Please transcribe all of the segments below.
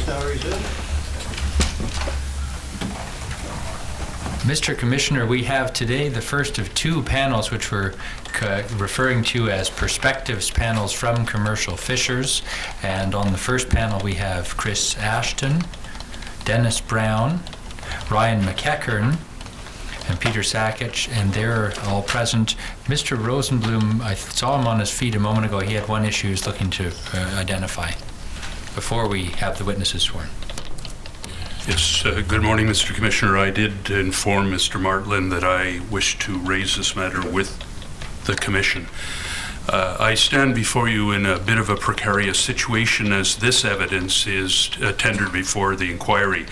now resumed. Mr. Commissioner, we have today the first of two panels which we're referring to as perspectives panels from commercial fishers. And on the first panel we have Chris Ashton, Dennis Brown, Ryan McEachern, and Peter Sakic, and they're all present. Mr. Rosenblum, I saw him on his feet a moment ago. He had one issue he was looking to identify before we have the witnesses sworn. Yes, good morning, Mr. Commissioner. I did inform Mr. Martland that I wish to raise this matter with the Commission. I stand before you in a bit of a precarious situation as this evidence is tendered before the inquiry.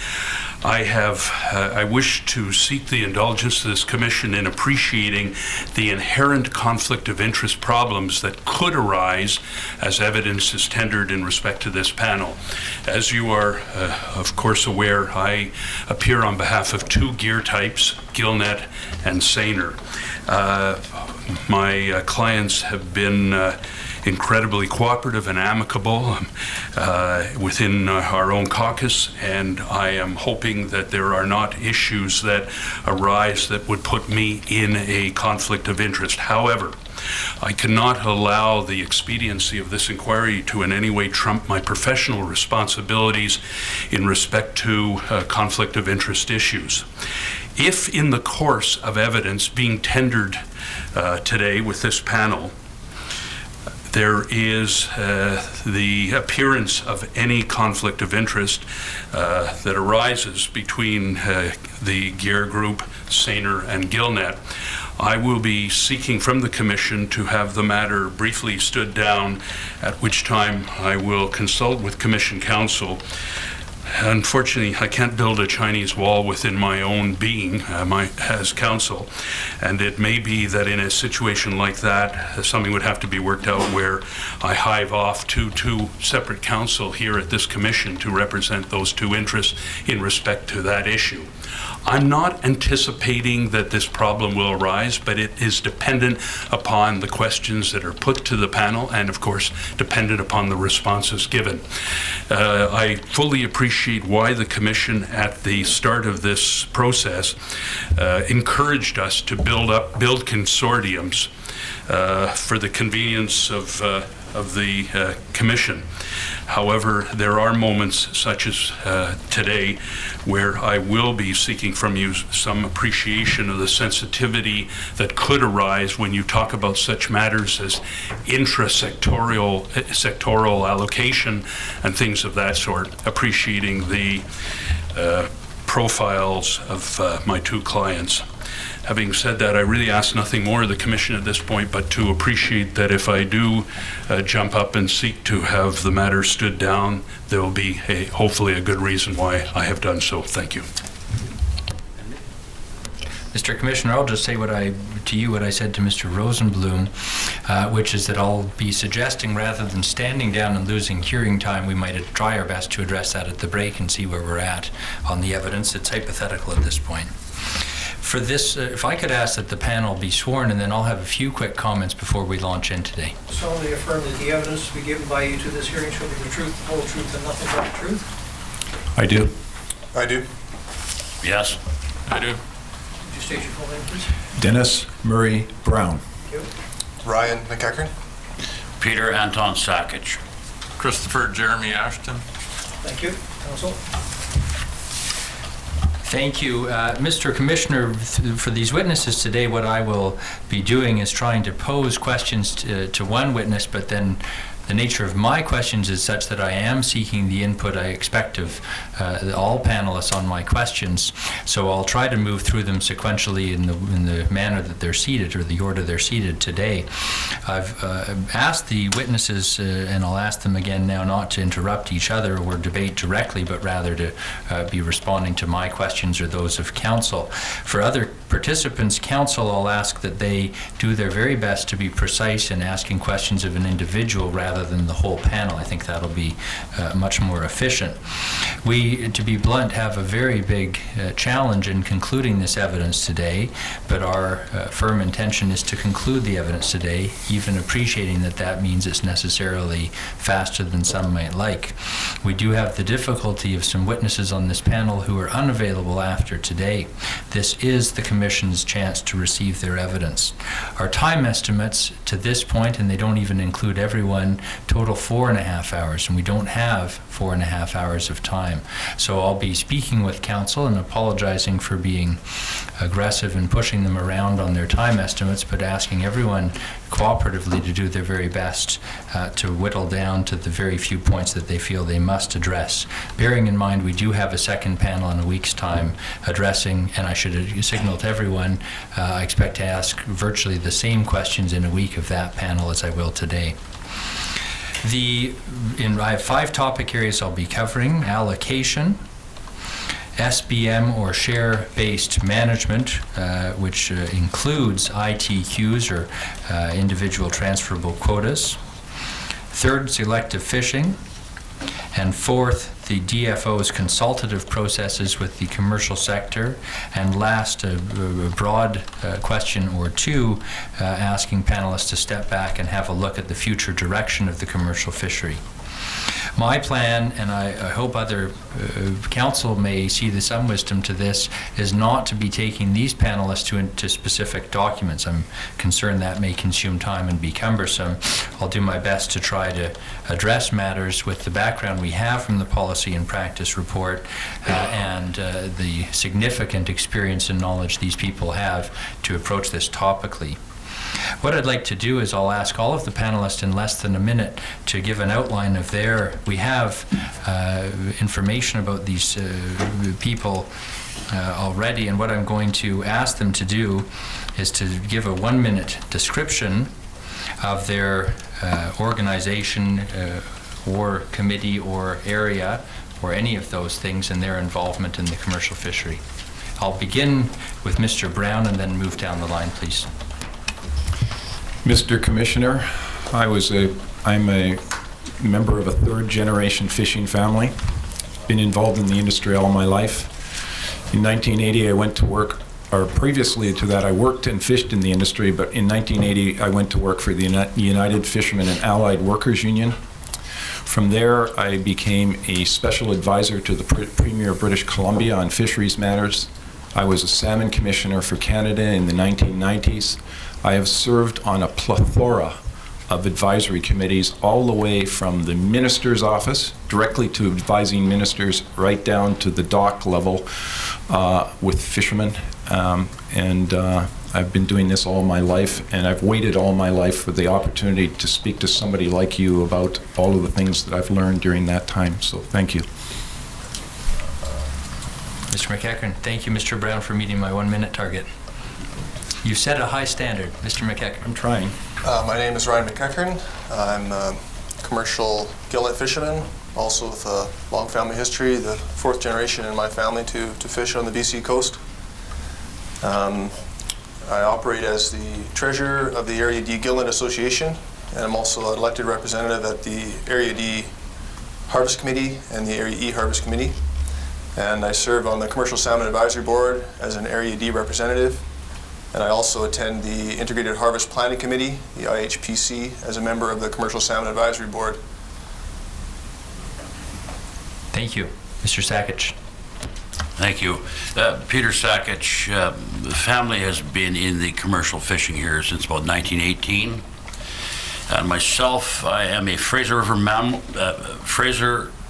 I wish to seek the indulgence of this Commission in appreciating the inherent conflict of interest problems that could arise as evidence is tendered in respect to this panel. As you are, of course, aware, I appear on behalf of two gear types, Gillnet and Saner. My clients have been incredibly cooperative and amicable within our own caucus, and I am hoping that there are not issues that arise that would put me in a conflict of interest. However, I cannot allow the expediency of this inquiry to in any way trump my professional responsibilities in respect to conflict of interest issues. If in the course of evidence being tendered today with this panel, there is the appearance of any conflict of interest that arises between the gear group, Saner and Gillnet, I will be seeking from the Commission to have the matter briefly stood down, at which time I will consult with Commission counsel. Unfortunately, I can't build a Chinese wall within my own being as counsel, and it may be that in a situation like that, something would have to be worked out where I hive off to two separate counsel here at this Commission to represent those two interests in respect to that issue. I'm not anticipating that this problem will arise, but it is dependent upon the questions that are put to the panel and, of course, dependent upon the responses given. I fully appreciate why the Commission, at the start of this process, encouraged us to build consortiums for the convenience of the Commission. However, there are moments such as today where I will be seeking from you some appreciation of the sensitivity that could arise when you talk about such matters as sectoral allocation and things of that sort, appreciating the profiles of my two clients. Having said that, I really ask nothing more of the Commission at this point but to appreciate that if I do jump up and seek to have the matter stood down, there will be hopefully a good reason why I have done so. Thank you. Mr. Commissioner, I'll just say what I said to Mr. Rosenblum, which is that I'll be suggesting rather than standing down and losing hearing time, we might try our best to address that at the break and see where we're at on the evidence. It's hypothetical at this point. For this, if I could ask that the panel be sworn, and then I'll have a few quick comments before we launch in today. Solemnly affirm that the evidence to be given by you to this hearing shall be the truth, the whole truth, and nothing but the truth? I do. I do. Yes. I do. Would you state your full name, please? Dennis Murray Brown. Thank you. Ryan McEachern. Peter Anton Sakic. Christopher Jeremy Ashton. Thank you. Counsel? Thank you. Mr. Commissioner, for these witnesses today, what I will be doing is trying to pose questions to one witness, but then the nature of my questions is such that I am seeking the input I expect of all panelists on my questions. So I'll try to move through them sequentially in the manner that they're seated, or the order they're seated today. I've asked the witnesses, and I'll ask them again now, not to interrupt each other or debate directly, but rather to be responding to my questions or those of counsel. For other participants, counsel, I'll ask that they do their very best to be precise in asking questions of an individual rather rather than the whole panel. I think that'll be much more efficient. We, to be blunt, have a very big challenge in concluding this evidence today, but our firm intention is to conclude the evidence today, even appreciating that that means it's necessarily faster than some might like. We do have the difficulty of some witnesses on this panel who are unavailable after today. This is the Commission's chance to receive their evidence. Our time estimates to this point, and they don't even include everyone, total 4.5 hours, and we don't have 4.5 hours of time. So I'll be speaking with council and apologizing for being aggressive and pushing them around on their time estimates, but asking everyone cooperatively to do their very best to whittle down to the very few points that they feel they must address. Bearing in mind we do have a second panel in a week's time addressing, and I should signal to everyone, I expect to ask virtually the same questions in a week of that panel as I will today. I have 5 topic areas I'll be covering: allocation, SBM or share-based management, which includes ITQs or individual transferable quotas. 3rd, selective fishing. And 4th, the DFO's consultative processes with the commercial sector. And last, a broad question or 2, asking panelists to step back and have a look at the future direction of the commercial fishery. My plan, and I hope other council may see some wisdom to this, is not to be taking these panelists to specific documents. I'm concerned that may consume time and be cumbersome. I'll do my best to try to address matters with the background we have from the Policy and Practice Report and the significant experience and knowledge these people have to approach this topically. What I'd like to do is I'll ask all of the panelists in less than a minute to give an outline of we have information about these people already, and what I'm going to ask them to do is to give a 1-minute description of their organization or committee or area or any of those things and their involvement in the commercial fishery. I'll begin with Mr. Brown and then move down the line, please. Mr. Commissioner, I'm a member of a 3rd-generation fishing family. Been involved in the industry all my life. In 1980, I went to work, or previously to that, I worked and fished in the industry, but in 1980, I went to work for the United Fishermen and Allied Workers Union. From there, I became a special advisor to the Premier of British Columbia on fisheries matters. I was a salmon commissioner for Canada in the 1990s. I have served on a plethora of advisory committees, all the way from the minister's office, directly to advising ministers, right down to the dock level with fishermen. I've been doing this all my life, and I've waited all my life for the opportunity to speak to somebody like you about all of the things that I've learned during that time. So thank you. Mr. McEachern, thank you, Mr. Brown, for meeting my 1-minute target. You set a high standard, Mr. McEachern. I'm trying. My name is Ryan McEachern. I'm a commercial gillnet fisherman, also with a long family history, the 4th generation in my family to fish on the BC coast. I operate as the treasurer of the Area D Gillnet Association, and I'm also an elected representative at the Area D Harvest Committee and the Area E Harvest Committee. And I serve on the Commercial Salmon Advisory Board as an Area D representative. And I also attend the Integrated Harvest Planning Committee, the IHPC, as a member of the Commercial Salmon Advisory Board. Thank you. Mr. Sakich. Thank you. Peter Sakich, the family has been in the commercial fishing here since about 1918. And myself, I am a Fraser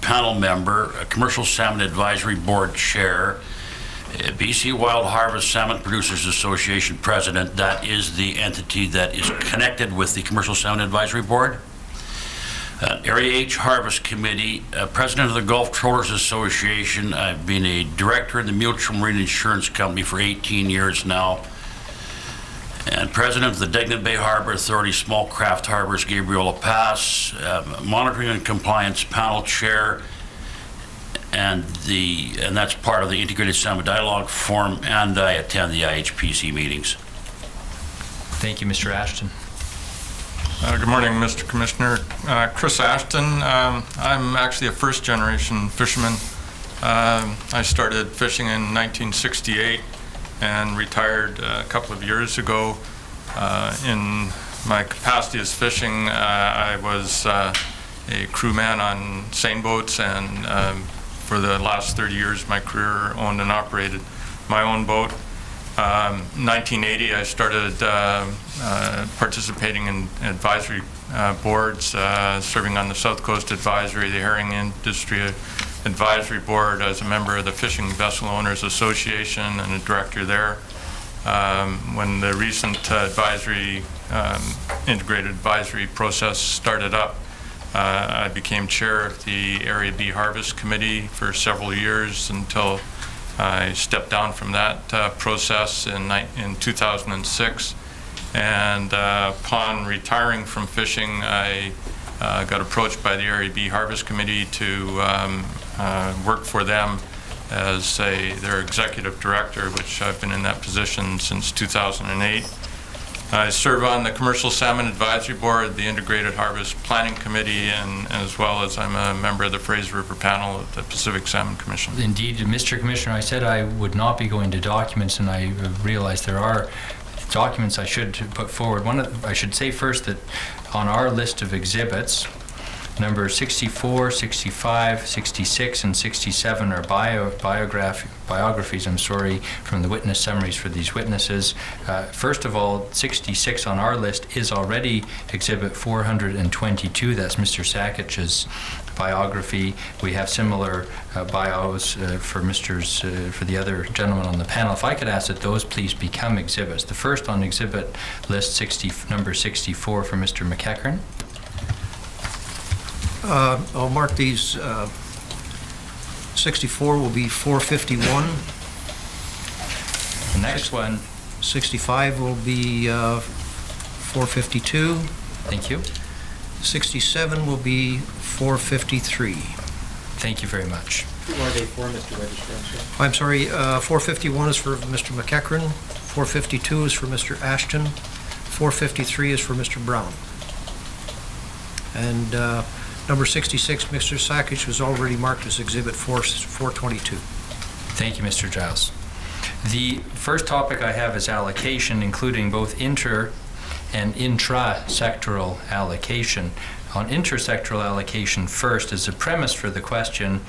panel member, a Commercial Salmon Advisory Board chair, BC Wild Harvest Salmon Producers Association president. That is the entity that is connected with the Commercial Salmon Advisory Board. Area H Harvest Committee, president of the Gulf Trawlers Association. I've been a director in the Mutual Marine Insurance Company for 18 years now, and president of the Dignam Bay Harbor Authority Small Craft Harbors Gabriola Pass, monitoring and compliance panel chair, and that's part of the Integrated Salmon Dialogue Forum, and I attend the IHPC meetings. Thank you, Mr. Ashton. Good morning, Mr. Commissioner. Chris Ashton. I'm actually a first-generation fisherman. I started fishing in 1968 and retired a couple of years ago. In my capacity as fishing, I was a crewman on seine boats, and for the last 30 years of my career owned and operated my own boat. 1980, I started participating in advisory boards, serving on the South Coast Advisory, the Herring Industry Advisory Board as a member of the Fishing Vessel Owners Association and a director there. When the recent integrated advisory process started up, I became chair of the Area B Harvest Committee for several years until I stepped down from that process in 2006, and upon retiring from fishing, I got approached by the Area B Harvest Committee to work for them as their executive director, which I've been in that position since 2008. I serve on the Commercial Salmon Advisory Board, the Integrated Harvest Planning Committee, and as well as I'm a member of the Fraser River Panel of the Pacific Salmon Commission. Indeed, Mr. Commissioner, I said I would not be going to documents, and I realize there are documents I should put forward. I should say first that on our list of exhibits, number 64, 65, 66, and 67 are biographies, from the witness summaries for these witnesses. First of all, 66 on our list is already Exhibit 422. That's Mr. Sakic's biography. We have similar bios for the other gentlemen on the panel. If I could ask that those please become exhibits. The first on exhibit list, number 64 for Mr. McEachern. I'll mark these. 64 will be 451. The next one. 65 will be 452. Thank you. 67 will be 453. Thank you very much. Who are they for, Mr. Registrar? I'm sorry, 451 is for Mr. McEachern, 452 is for Mr. Ashton, 453 is for Mr. Brown. And number 66, Mr. Sakic, was already marked as Exhibit 422. Thank you, Mr. Giles. The first topic I have is allocation, including both inter and intra-sectoral allocation. On intersectoral allocation first, as a premise for the question,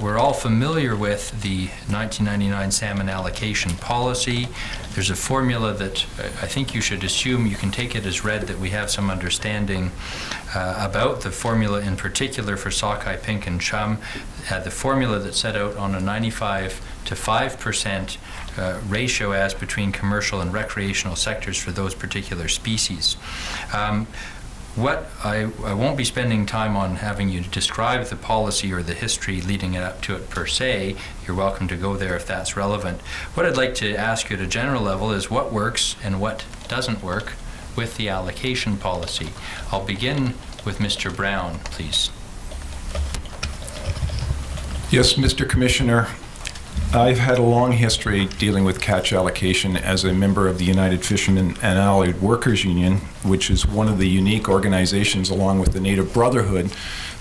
we're all familiar with the 1999 salmon allocation policy. There's a formula that I think you should assume, you can take it as read, that we have some understanding about the formula in particular for sockeye, pink, and chum. The formula that's set out on a 95 to 5% ratio as between commercial and recreational sectors for those particular species. What I won't be spending time on having you describe the policy or the history leading up to it per se. You're welcome to go there if that's relevant. What I'd like to ask you at a general level is what works and what doesn't work with the allocation policy. I'll begin with Mr. Brown, please. Yes, Mr. Commissioner. I've had a long history dealing with catch allocation as a member of the United Fishermen and Allied Workers Union, which is one of the unique organizations along with the Native Brotherhood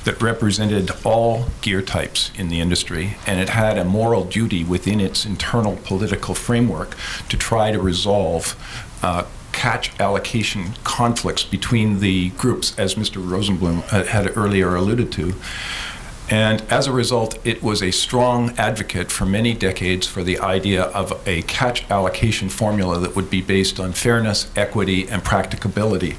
that represented all gear types in the industry, and it had a moral duty within its internal political framework to try to resolve catch allocation conflicts between the groups, as Mr. Rosenblum had earlier alluded to. And as a result, it was a strong advocate for many decades for the idea of a catch allocation formula that would be based on fairness, equity, and practicability.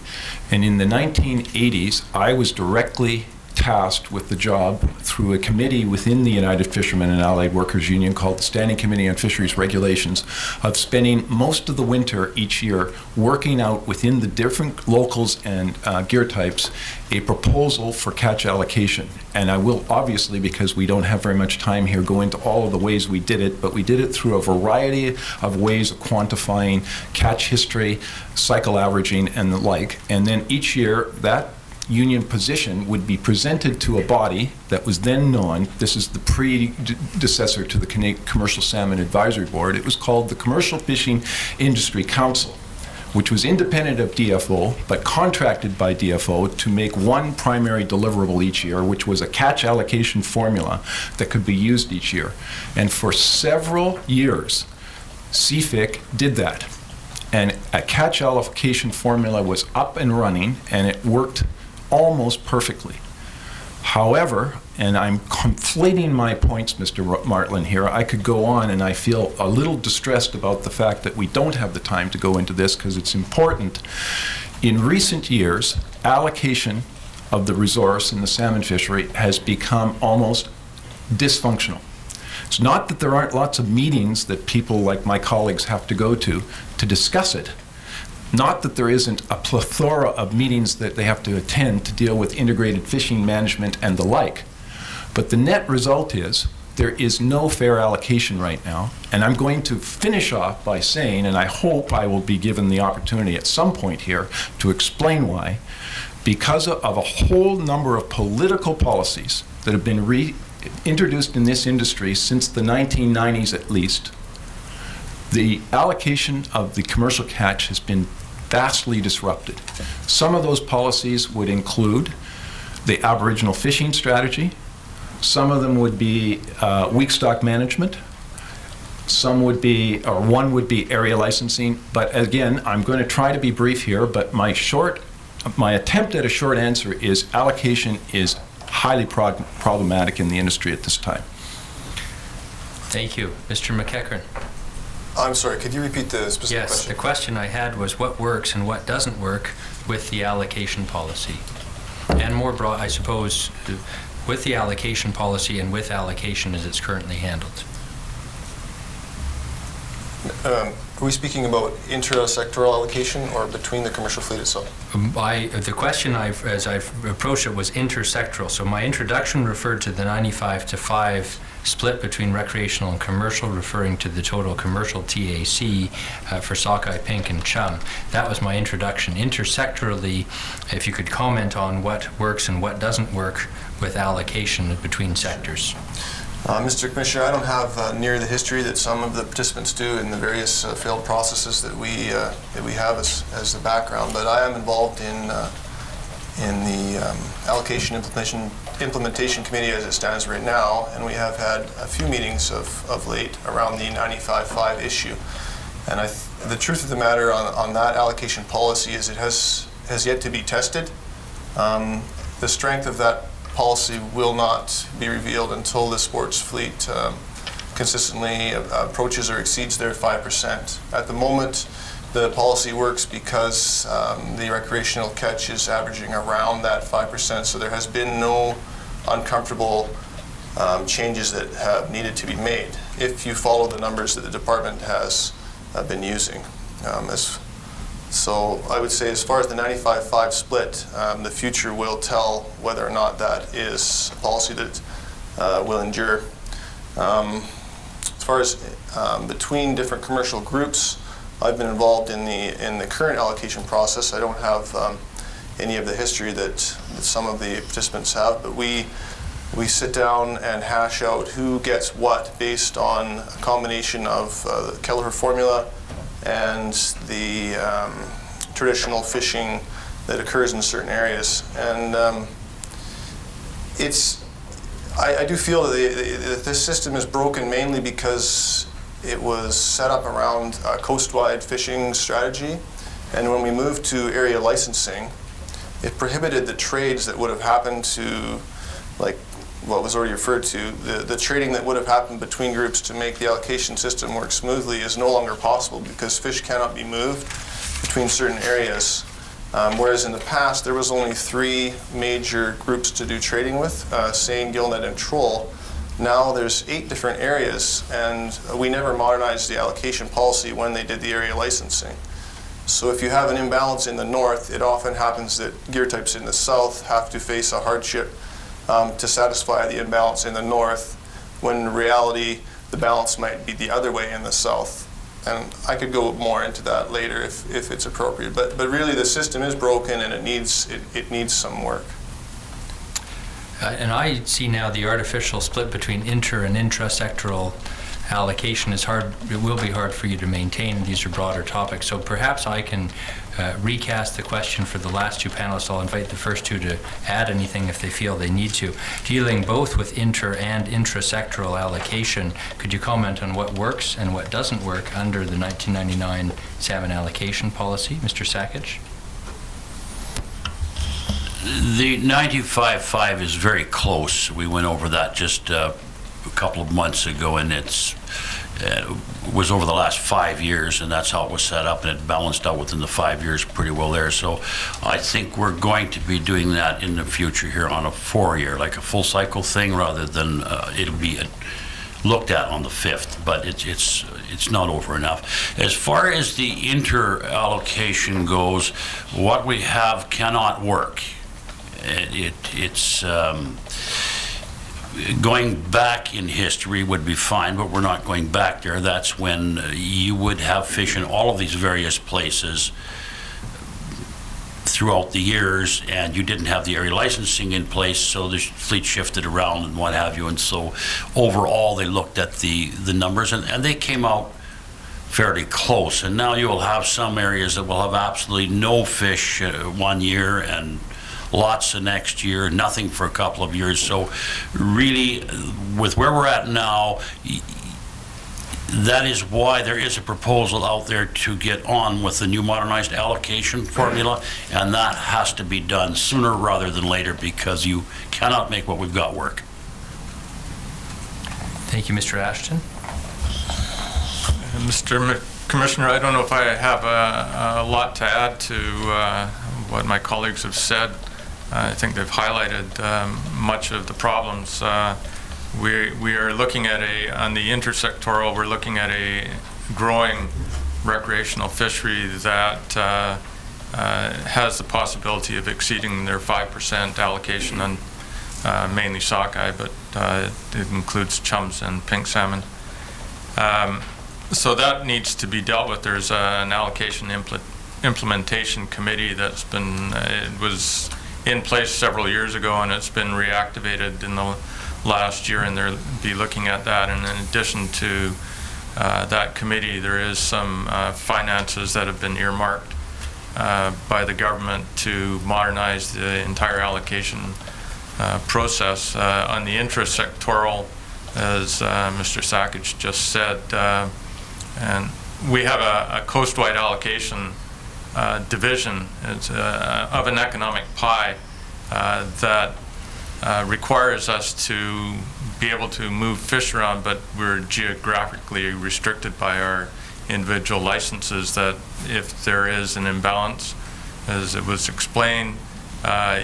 And in the 1980s, I was directly tasked with the job through a committee within the United Fishermen and Allied Workers Union called the Standing Committee on Fisheries Regulations of spending most of the winter each year working out within the different locals and gear types a proposal for catch allocation. And I will obviously, because we don't have very much time here, go into all of the ways we did it, but we did it through a variety of ways of quantifying catch history, cycle averaging, and the like. And then each year that union position would be presented to a body that was then known, this is the predecessor to the Commercial Salmon Advisory Board, it was called the Commercial Fishing Industry Council, which was independent of DFO, but contracted by DFO to make one primary deliverable each year, which was a catch allocation formula that could be used each year. And for several years, CFIC did that. And a catch allocation formula was up and running, and it worked almost perfectly. However, and I'm conflating my points, Mr. Martland, here. I could go on, and I feel a little distressed about the fact that we don't have the time to go into this because it's important. In recent years, allocation of the resource in the salmon fishery has become almost dysfunctional. It's not that there aren't lots of meetings that people like my colleagues have to go to discuss it. Not that there isn't a plethora of meetings that they have to attend to deal with integrated fishing management and the like. But the net result is there is no fair allocation right now. And I'm going to finish off by saying, and I hope I will be given the opportunity at some point here to explain why, because of a whole number of political policies that have been introduced in this industry since the 1990s at least, the allocation of the commercial catch has been vastly disrupted. Some of those policies would include the Aboriginal fishing strategy. Some of them would be weak stock management. Some would be, or one would be area licensing. But again, I'm going to try to be brief here, but my attempt at a short answer is allocation is highly problematic in the industry at this time. Thank you. Mr. McEachern. I'm sorry, could you repeat the specific Yes, question? the question I had was what works and what doesn't work with the allocation policy? And more broad, I suppose, with the allocation policy and with allocation as it's currently handled. Are we speaking about intra-sectoral allocation or between the commercial fleet itself? The question as I've approached it was intersectoral. So my introduction referred to the 95-5 split between recreational and commercial, referring to the total commercial TAC for sockeye, pink, and chum. That was my introduction. Intersectorally, if you could comment on what works and what doesn't work with allocation between sectors. Mr. Commissioner, I don't have near the history that some of the participants do in the various failed processes that we have as the background, but I am involved in the allocation implementation committee as it stands right now, and we have had a few meetings of late around the 95-5 issue. And the truth of the matter on that allocation policy is it has yet to be tested. The strength of that policy will not be revealed until the sports fleet consistently approaches or exceeds their 5%. At the moment, the policy works because the recreational catch is averaging around that 5%, so there has been no uncomfortable changes that have needed to be made if you follow the numbers that the department has been using. So I would say as far as the 95-5 split, the future will tell whether or not that is a policy that will endure. As far as between different commercial groups, I've been involved in the current allocation process. I don't have any of the history that some of the participants have, but we sit down and hash out who gets what based on a combination of the Kelleher formula and the traditional fishing that occurs in certain areas. And I do feel that this system is broken mainly because it was set up around a coast-wide fishing strategy. And when we moved to area licensing, it prohibited the trades that would have happened to, like what was already referred to, the trading that would have happened between groups to make the allocation system work smoothly is no longer possible because fish cannot be moved between certain areas. Whereas in the past, there was only 3 major groups to do trading with, seine, gillnet, and troll. Now there's 8 different areas, and we never modernized the allocation policy when they did the area licensing. So if you have an imbalance in the north, it often happens that gear types in the south have to face a hardship to satisfy the imbalance in the north, when in reality the balance might be the other way in the south. And I could go more into that later if it's appropriate. But really the system is broken and it needs some work. And I see now the artificial split between inter and intra-sectoral allocation is hard, it will be hard for you to maintain. These are broader topics. So perhaps I can recast the question for the last two panelists. I'll invite the first two to add anything if they feel they need to. Dealing both with inter and intra-sectoral allocation, could you comment on what works and what doesn't work under the 1999 salmon allocation policy? Mr. Sakich? The 95.5 is very close. We went over that just a couple of months ago, and it's was over the last 5 years, and that's how it was set up, and it balanced out within the 5 years pretty well there. So I think we're going to be doing that in the future here on a 4-year, like a full cycle thing, rather than it'll be looked at on the 5th, but it's not over enough. As far as the inter-allocation goes, what we have cannot work. It's going back in history would be fine, but we're not going back there. That's when you would have fish in all of these various places throughout the years, and you didn't have the area licensing in place, so the fleet shifted around and what have you. And so overall, they looked at the numbers, and they came out fairly close. And now you will have some areas that will have absolutely no fish 1 year and lots the next year, nothing for a couple of years. So really, with where we're at now, that is why there is a proposal out there to get on with the new modernized allocation formula, and that has to be done sooner rather than later, because you cannot make what we've got work. Thank you, Mr. Ashton. Mr. Commissioner, I don't know if I have a lot to add to what my colleagues have said. I think they've highlighted much of the problems. We are looking at on the intersectoral, we're looking at a growing recreational fishery that has the possibility of exceeding their 5% allocation on mainly sockeye, but it includes chums and pink salmon. So that needs to be dealt with. There's an allocation implementation committee that's been, it was in place several years ago, and it's been reactivated in the last year, and they'll be looking at that. And in addition to that committee, there is some finances that have been earmarked by the government to modernize the entire allocation process. On the intrasectoral, as Mr. Sakich just said, and we have a coast-wide allocation division of an economic pie that requires us to be able to move fish around, but we're geographically restricted by our individual licenses, that if there is an imbalance, as it was explained,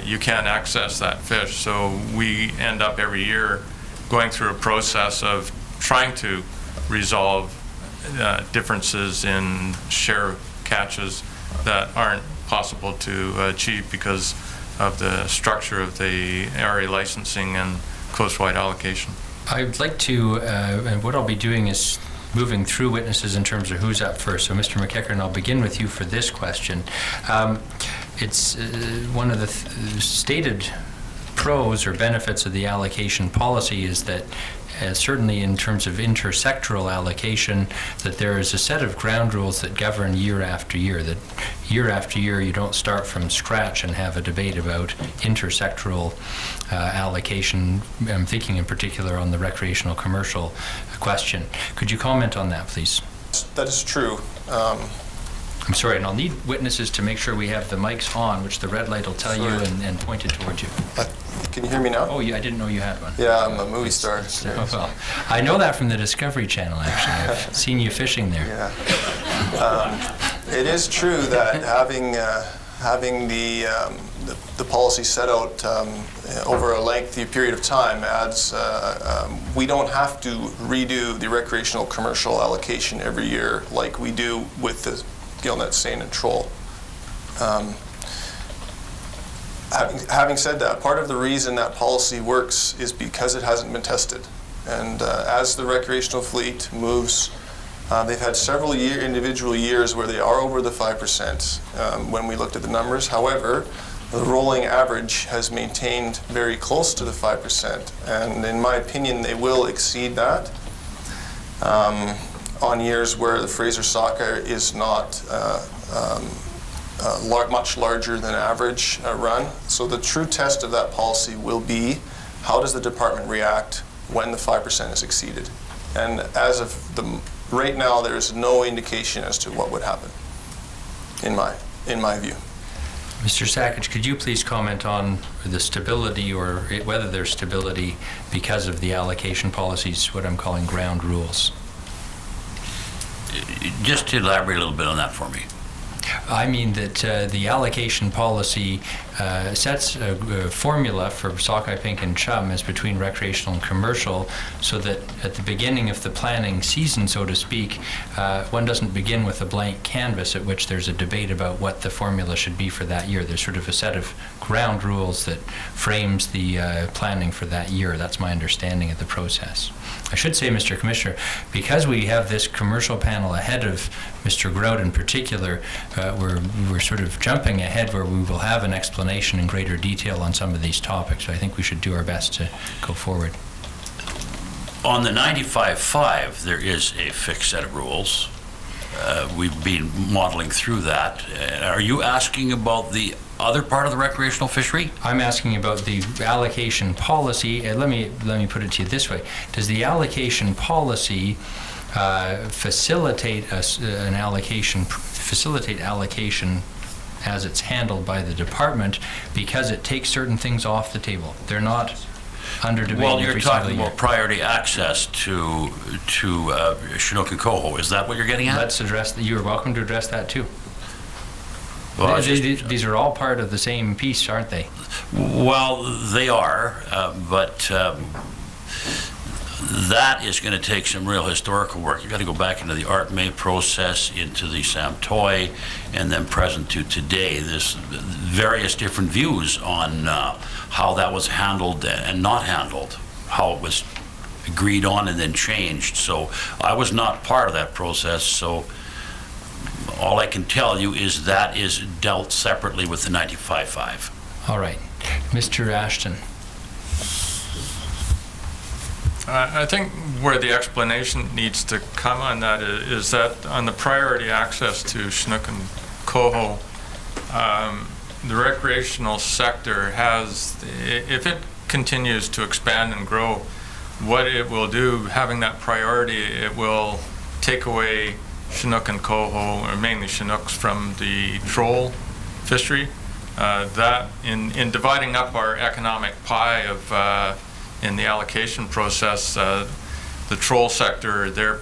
you can't access that fish. So we end up every year going through a process of trying to resolve differences in share catches that aren't possible to achieve because of the structure of the area licensing and coast-wide allocation. I'd like to, and what I'll be doing is moving through witnesses in terms of who's up first. So Mr. McEachern, I'll begin with you for this question. It's one of the stated pros or benefits of the allocation policy is that certainly in terms of intersectoral allocation, that there is a set of ground rules that govern year after year, that year after year you don't start from scratch and have a debate about intersectoral allocation. I'm thinking in particular on the recreational commercial question. Could you comment on that, please? That is true. I'm sorry, and I'll need witnesses to make sure we have the mics on, which the red light will tell you and point it towards you. Can you hear me now? Oh, yeah, I didn't know you had one. Yeah, I'm a movie star. Oh, well, I know that from the Discovery Channel, actually. I've seen you fishing there. Yeah. It is true that having the policy set out over a lengthy period of time adds, we don't have to redo the recreational commercial allocation every year like we do with the gillnet, seine, and troll. Having said that, part of the reason that policy works is because it hasn't been tested. And as the recreational fleet moves, they've had several individual years where they are over the 5% when we looked at the numbers. However, the rolling average has maintained very close to the 5%. And in my opinion, they will exceed that. on years where the Fraser sockeye is not much larger than average run. So the true test of that policy will be, how does the department react when the 5% is exceeded? And as of right now, there is no indication as to what would happen, in my view. Mr. Sakich, could you please comment on the stability, or whether there's stability because of the allocation policies, what I'm calling ground rules? Just to elaborate a little bit on that for me. I mean that the allocation policy sets a formula for sockeye, pink, and chum as between recreational and commercial, so that at the beginning of the planning season, so to speak, one doesn't begin with a blank canvas at which there's a debate about what the formula should be for that year. There's sort of a set of ground rules that frames the planning for that year. That's my understanding of the process. I should say, Mr. Commissioner, because we have this commercial panel ahead of Mr. Grout in particular, we're sort of jumping ahead where we will have an explanation in greater detail on some of these topics. So I think we should do our best to go forward. On the 95.5, there is a fixed set of rules. We've been modeling through that. Are you asking about the other part of the recreational fishery? I'm asking about the allocation policy. Let me put it to you this way. Does the allocation policy facilitate allocation as it's handled by the department, because it takes certain things off the table? They're not under debate. Well, you're talking about priority access to Chinook and Coho. Is that what you're getting at? Let's address that. You're welcome to address that too. Well, these are all part of the same piece, aren't they? Well, they are, but that is going to take some real historical work. You've got to go back into the Art May process, into the Sam Toy, and then present to today. There's various different views on how that was handled and not handled, how it was agreed on and then changed. So I was not part of that process, so all I can tell you is that is dealt separately with the 95.5. All right. Mr. Ashton. I think where the explanation needs to come on that is that on the priority access to Chinook and Coho, the recreational sector has, if it continues to expand and grow, what it will do, having that priority, it will take away Chinook and Coho, or mainly Chinooks, from the troll fishery. That in dividing up our economic pie of in the allocation process, the troll sector, their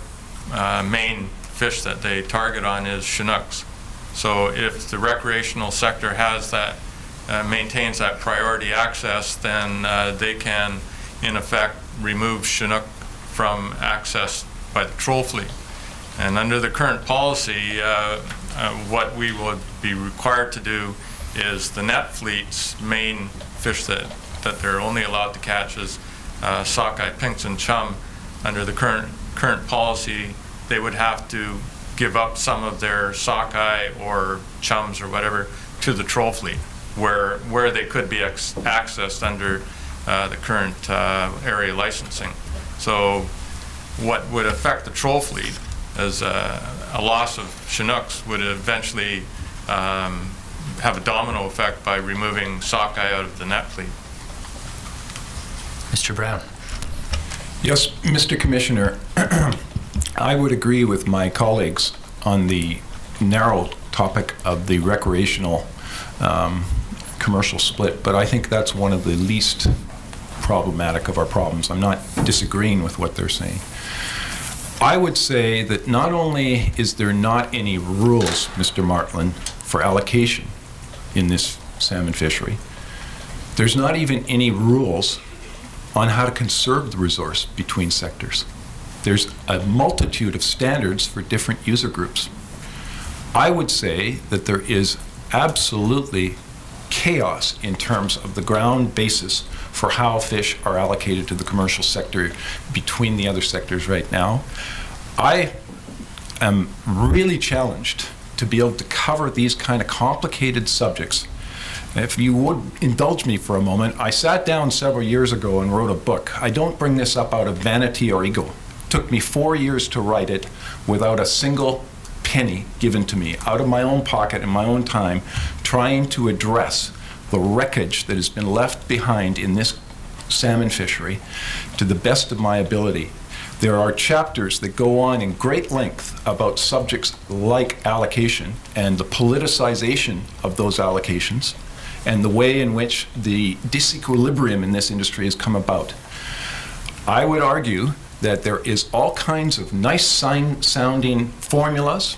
main fish that they target on is Chinooks. So if the recreational sector has that, maintains that priority access, then they can, in effect, remove Chinook from access by the troll fleet. And under the current policy, what we would be required to do is the net fleet's main fish that they're only allowed to catch is sockeye, pinks, and chum. Under the current policy, they would have to give up some of their sockeye or chums or whatever to the troll fleet, where they could be accessed under the current area licensing. So what would affect the troll fleet as a loss of Chinooks would eventually have a domino effect by removing sockeye out of the net fleet. Mr. Brown. Yes, Mr. Commissioner, I would agree with my colleagues on the narrow topic of the recreational commercial split, but I think that's one of the least problematic of our problems. I'm not disagreeing with what they're saying. I would say that not only is there not any rules, Mr. Martland, for allocation in this salmon fishery, there's not even any rules on how to conserve the resource between sectors. There's a multitude of standards for different user groups. I would say that there is absolutely chaos in terms of the ground basis for how fish are allocated to the commercial sector between the other sectors right now. I am really challenged to be able to cover these kind of complicated subjects. If you would indulge me for a moment, I sat down several years ago and wrote a book. I don't bring this up out of vanity or ego. Took me 4 years to write it without a single penny given to me, out of my own pocket in my own time, trying to address the wreckage that has been left behind in this salmon fishery to the best of my ability. There are chapters that go on in great length about subjects like allocation and the politicization of those allocations and the way in which the disequilibrium in this industry has come about. I would argue that there is all kinds of nice sounding formulas,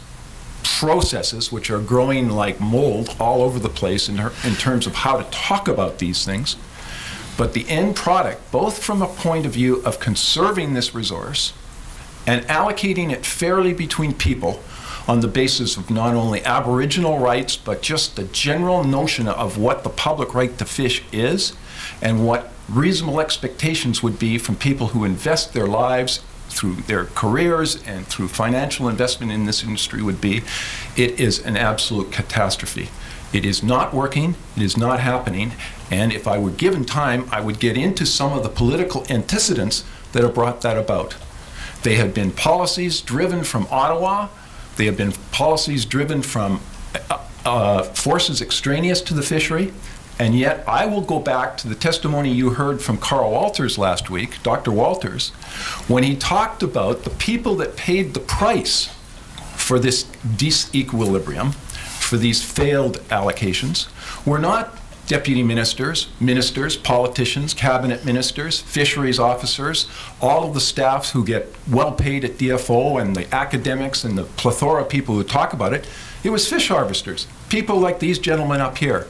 processes which are growing like mold all over the place in terms of how to talk about these things. But the end product, both from a point of view of conserving this resource and allocating it fairly between people on the basis of not only Aboriginal rights, but just the general notion of what the public right to fish is and what reasonable expectations would be from people who invest their lives through their careers and through financial investment in this industry would be, it is an absolute catastrophe. It is not working, it is not happening, and if I were given time, I would get into some of the political antecedents that have brought that about. They have been policies driven from Ottawa, they have been policies driven from forces extraneous to the fishery, and yet I will go back to the testimony you heard from Carl Walters last week, Dr. Walters, when he talked about the people that paid the price for this disequilibrium, for these failed allocations, were not deputy ministers, politicians, cabinet ministers, fisheries officers, all of the staffs who get well paid at DFO and the academics and the plethora of people who talk about it. It was fish harvesters, people like these gentlemen up here.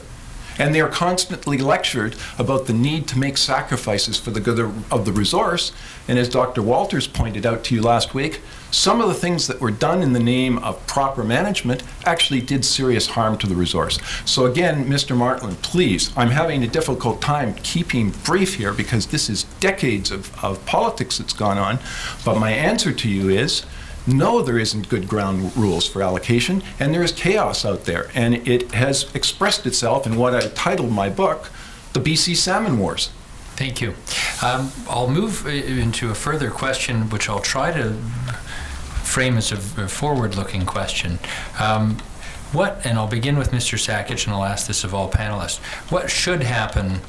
And they are constantly lectured about the need to make sacrifices for the good of the resource. And as Dr. Walters pointed out to you last week, some of the things that were done in the name of proper management actually did serious harm to the resource. So again, Mr. Martland, please, I'm having a difficult time keeping brief here because this is decades of politics that's gone on. But my answer to you is, no, there isn't good ground rules for allocation, and there is chaos out there. And it has expressed itself in what I titled my book, The BC Salmon Wars. Thank you. I'll move into a further question, which I'll try to frame as a forward-looking question. And I'll begin with Mr. Sakich, and I'll ask this of all panelists. What should happen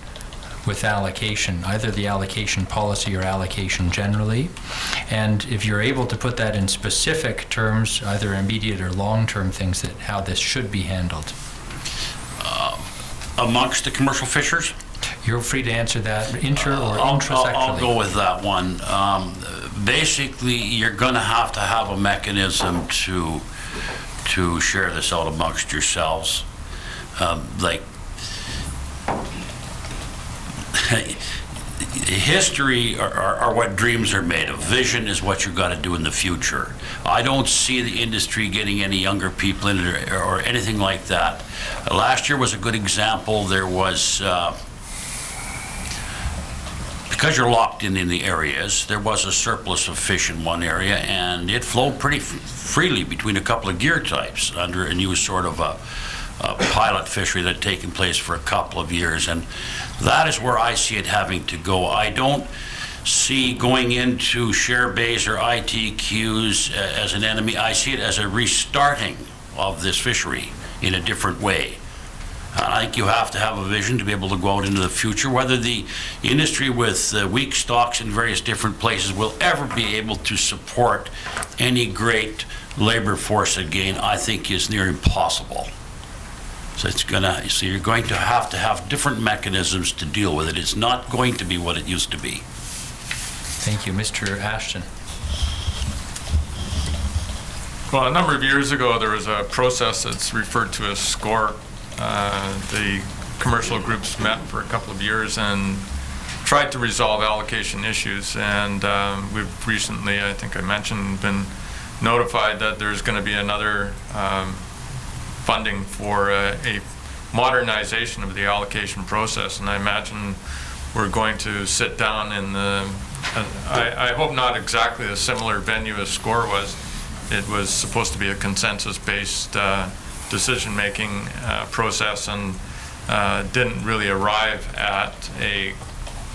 with allocation, either the allocation policy or allocation generally? And if you're able to put that in specific terms, either immediate or long-term things, that how this should be handled. Amongst the commercial fishers? You're free to answer that inter or I'll intrasectionally. go with that one. Basically, you're going to have a mechanism to share this out amongst yourselves. History are what dreams are made of. Vision is what you've got to do in the future. I don't see the industry getting any younger people in it or anything like that. Last year was a good example. There was, because you're locked in the areas, there was a surplus of fish in one area, and it flowed pretty freely between a couple of gear types under a new sort of a pilot fishery that had taken place for a couple of years, and that is where I see it having to go. I don't see going into share bays or ITQs as an enemy. I see it as a restarting of this fishery in a different way. I think you have to have a vision to be able to go out into the future. Whether the industry with weak stocks in various different places will ever be able to support any great labor force again, I think is near impossible. So you're going to have different mechanisms to deal with it. It's not going to be what it used to be. Thank you. Mr. Ashton. Well, a number of years ago, there was a process that's referred to as SCORE. The commercial groups met for a couple of years and tried to resolve allocation issues. And we've recently, I think I mentioned, been notified that there's going to be another funding for a modernization of the allocation process, and I imagine we're going to sit down in the, I hope not exactly a similar venue as SCORE was. It was supposed to be a consensus-based decision-making process, and didn't really arrive at a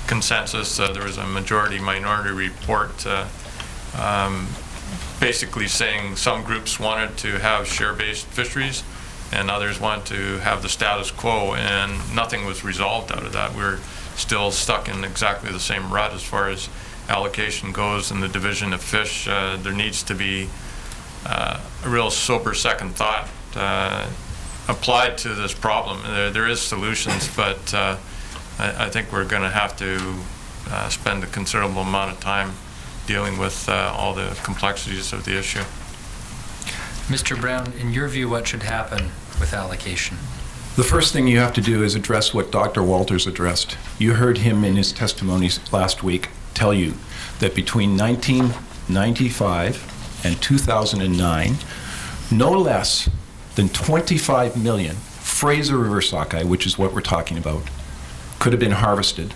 consensus. There was a majority-minority report basically saying some groups wanted to have share-based fisheries and others wanted to have the status quo, and nothing was resolved out of that. We're still stuck in exactly the same rut as far as allocation goes and the division of fish. There needs to be a real sober second thought applied to this problem. There is solutions, but I think we're going to have to spend a considerable amount of time dealing with all the complexities of the issue. Mr. Brown, in your view, what should happen with allocation? The first thing you have to do is address what Dr. Walters addressed. You heard him in his testimonies last week tell you that between 1995 and 2009, no less than 25 million Fraser River sockeye, which is what we're talking about, could have been harvested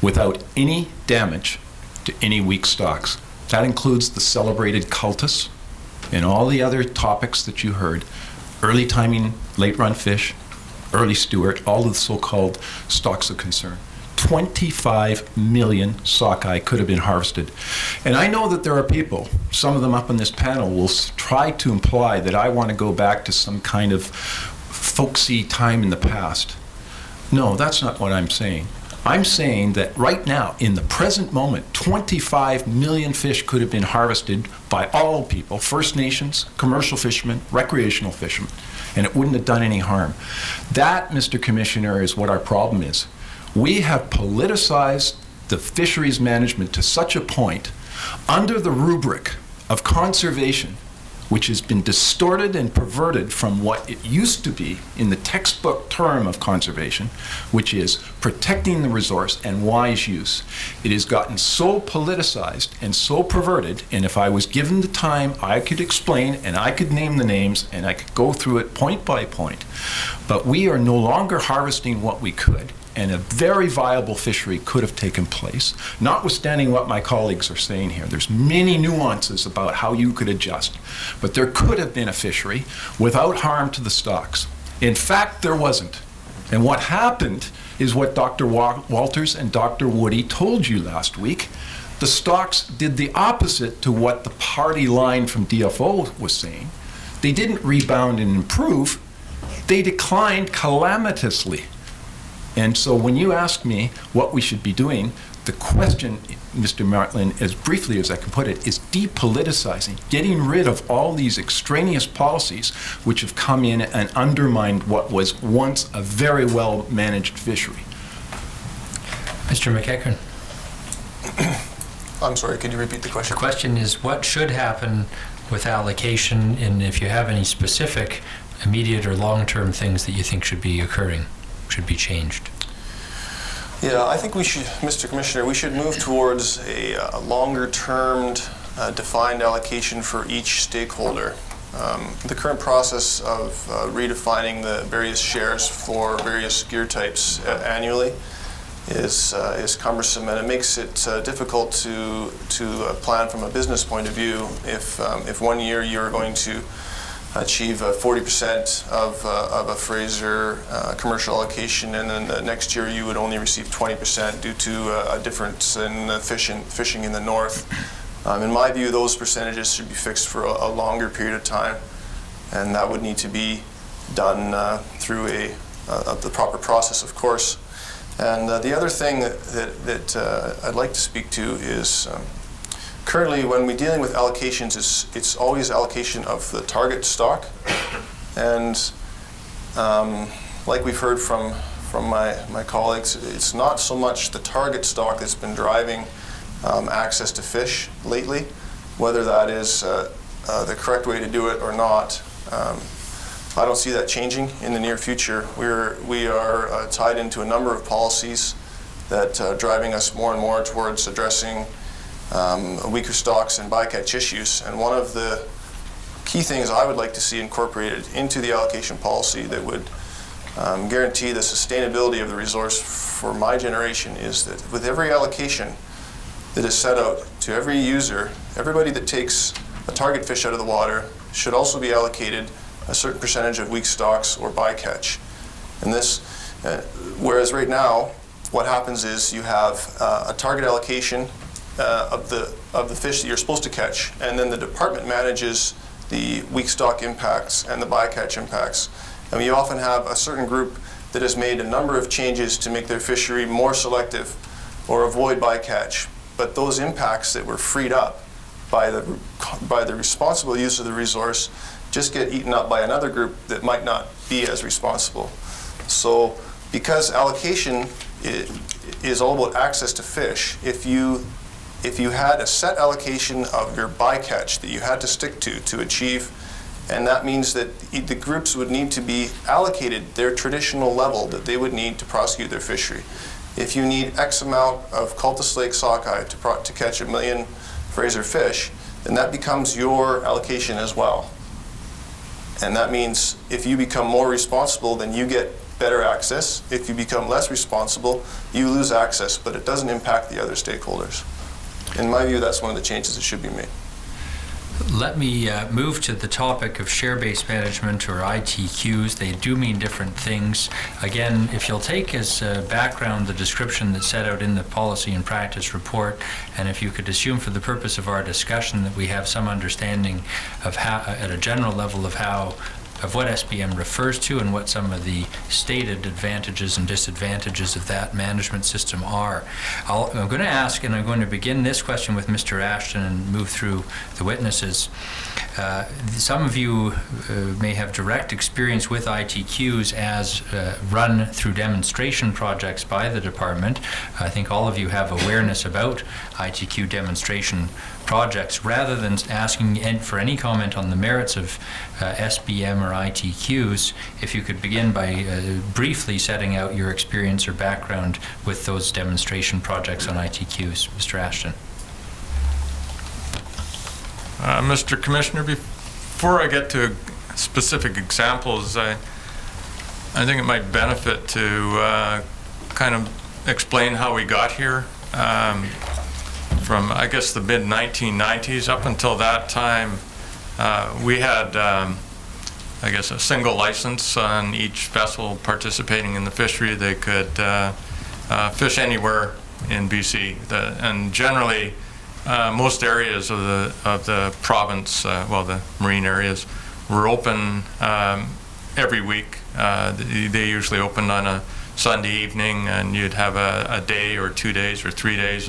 without any damage to any weak stocks. That includes the celebrated cultus and all the other topics that you heard, early timing, late run fish, early Stewart, all of the so-called stocks of concern. 25 million sockeye could have been harvested. And I know that there are people, some of them up on this panel, will try to imply that I want to go back to some kind of folksy time in the past. No, that's not what I'm saying. I'm saying that right now, in the present moment, 25 million fish could have been harvested by all people, First Nations, commercial fishermen, recreational fishermen, and it wouldn't have done any harm. That, Mr. Commissioner, is what our problem is. We have politicized the fisheries management to such a point under the rubric of conservation, which has been distorted and perverted from what it used to be in the textbook term of conservation, which is protecting the resource and wise use. It has gotten so politicized and so perverted, and if I was given the time, I could explain and I could name the names and I could go through it point by point. But we are no longer harvesting what we could, and a very viable fishery could have taken place, notwithstanding what my colleagues are saying here. There's many nuances about how you could adjust, but there could have been a fishery without harm to the stocks. In fact, there wasn't. And what happened is what Dr. Walters and Dr. Woody told you last week. The stocks did the opposite to what the party line from DFO was saying. They didn't rebound and improve. They declined calamitously. And so when you ask me what we should be doing, the question, Mr. Martlin, as briefly as I can put it, is depoliticizing, getting rid of all these extraneous policies which have come in and undermined what was once a very well-managed fishery. Mr. McEachern. I'm sorry, could you repeat the question? The question is, what should happen with allocation, and if you have any specific immediate or long-term things that you think should be occurring, should be changed? Yeah, I think we should, Mr. Commissioner, we should move towards a longer-termed defined allocation for each stakeholder. The current process of redefining the various shares for various gear types annually is cumbersome, and it makes it difficult to plan from a business point of view if 1 year you're going to achieve 40% of a Fraser commercial allocation, and then the next year you would only receive 20% due to a difference in fishing in the north. In my view, those percentages should be fixed for a longer period of time, and that would need to be done through the proper process, of course. And the other thing that I'd like to speak to is currently, when we're dealing with allocations, it's always allocation of the target stock. And like we've heard from my colleagues, it's not so much the target stock that's been driving access to fish lately, whether that is the correct way to do it or not. I don't see that changing in the near future. We are tied into a number of policies that are driving us more and more towards addressing weaker stocks and bycatch issues. And one of the key things I would like to see incorporated into the allocation policy that would guarantee the sustainability of the resource for my generation is that with every allocation that is set out to every user, everybody that takes a target fish out of the water should also be allocated a certain percentage of weak stocks or bycatch. And this, whereas right now, what happens is you have a target allocation of the fish that you're supposed to catch, and then the department manages the weak stock impacts and the bycatch impacts. And you often have a certain group that has made a number of changes to make their fishery more selective or avoid bycatch. But those impacts that were freed up by the responsible use of the resource just get eaten up by another group that might not be as responsible. So because allocation is all about access to fish, if you had a set allocation of your bycatch that you had to stick to achieve, and that means that the groups would need to be allocated their traditional level that they would need to prosecute their fishery. If you need X amount of Cultus Lake sockeye to catch 1 million Fraser fish, then that becomes your allocation as well. And that means if you become more responsible, then you get better access. If you become less responsible, you lose access, but it doesn't impact the other stakeholders. In my view, that's one of the changes that should be made. Let me move to the topic of share-based management, or ITQs. They do mean different things. Again, if you'll take as background the description that's set out in the policy and practice report, and if you could assume for the purpose of our discussion that we have some understanding of how, at a general level, of what SBM refers to and what some of the stated advantages and disadvantages of that management system are. I'm going to ask, and I'm going to begin this question with Mr. Ashton and move through the witnesses. Some of you may have direct experience with ITQs as run through demonstration projects by the department. I think all of you have awareness about ITQ demonstration projects. Rather than asking for any comment on the merits of SBM or ITQs, if you could begin by briefly setting out your experience or background with those demonstration projects on ITQs. Mr. Ashton. Mr. Commissioner, before I get to specific examples, I think it might benefit to kind of explain how we got here. From, I guess, the mid-1990s up until that time, we had, I guess, a single license on each vessel participating in the fishery. They could fish anywhere in BC, and generally, most areas of the province, well, the marine areas, were open every week. They usually opened on a Sunday evening, and you'd have a day or 2 days or 3 days,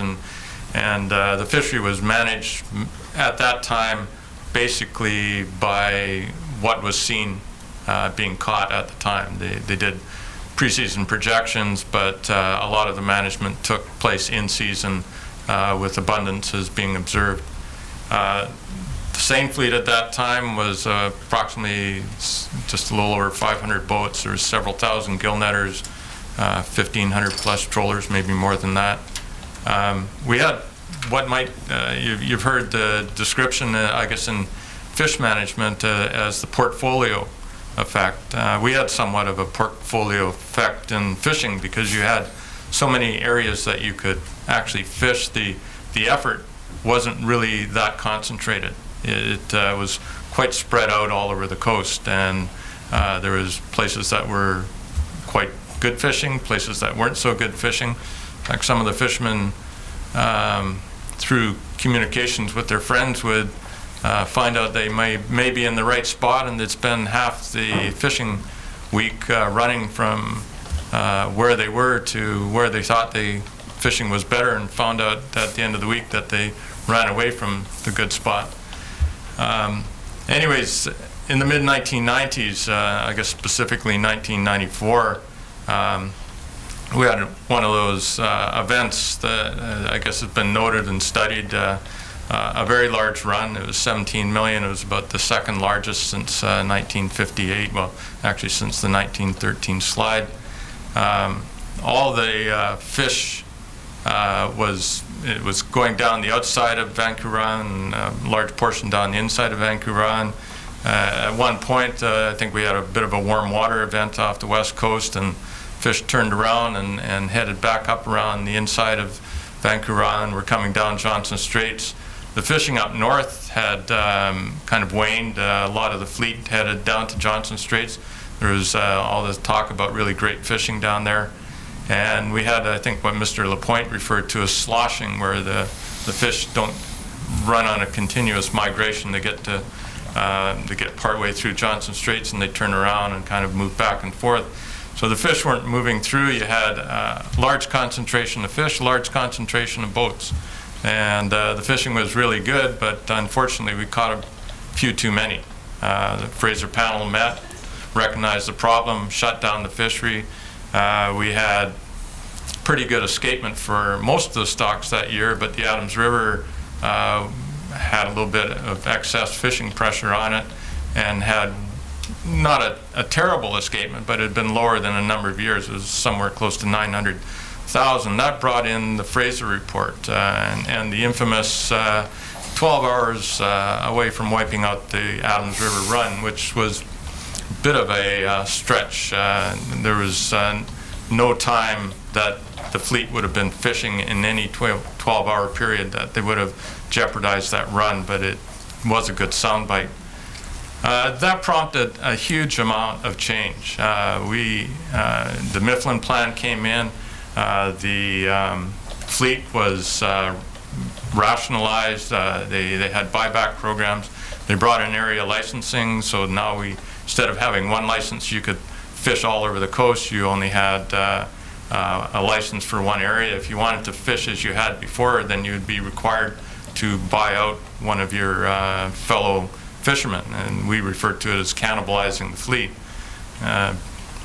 and the fishery was managed at that time basically by what was seen being caught at the time. They did preseason projections, but a lot of the management took place in season with abundances being observed. The Seine fleet at that time was approximately just a little over 500 boats. There were several thousand gill netters, 1,500 plus trollers, maybe more than that. We had what might, you've heard the description, I guess, in fish management as the portfolio effect. We had somewhat of a portfolio effect in fishing because you had so many areas that you could actually fish. The effort wasn't really that concentrated. It was quite spread out all over the coast, and there was places that were quite good fishing, places that weren't so good fishing. Like some of the fishermen, through communications with their friends, would find out they may be in the right spot, and they'd spend half the fishing week running from where they were to where they thought the fishing was better, and found out at the end of the week that they ran away from the good spot. Anyways, in the mid-1990s, I guess specifically 1994, we had one of those events that I guess has been noted and studied, a very large run. It was 17 million. It was about the second largest since 1958. Well, actually since the 1913 slide. All the fish it was going down the outside of Vancouver, and a large portion down the inside of Vancouver. At one point, I think we had a bit of a warm water event off the west coast, and fish turned around and headed back up around the inside of Vancouver, and were coming down Johnson Straits. The fishing up north had kind of waned. A lot of the fleet headed down to Johnson Straits. There was all this talk about really great fishing down there. And we had, I think, what Mr. Lapointe referred to as sloshing, where the the fish don't run on a continuous migration. They get partway through Johnson Straits and they turn around and kind of move back and forth. So the fish weren't moving through. You had large concentration of fish, large concentration of boats. And the fishing was really good, but unfortunately we caught a few too many. The Fraser panel met, recognized the problem, shut down the fishery. We had pretty good escapement for most of the stocks that year, but the Adams River had a little bit of excess fishing pressure on it and had not a terrible escapement, but it had been lower than a number of years. It was somewhere close to 900,000. That brought in the Fraser report and the infamous 12 hours away from wiping out the Adams River run, which was a bit of a stretch. There was no time that the fleet would have been fishing in any 12-hour period that they would have jeopardized that run, but it was a good soundbite. That prompted a huge amount of change. The Mifflin plan came in. The fleet was rationalized. They had buyback programs. They brought in area licensing, so now instead of having one license, you could fish all over the coast. You only had a license for one area. If you wanted to fish as you had before, then you would be required to buy out one of your fellow fishermen, and we refer to it as cannibalizing the fleet.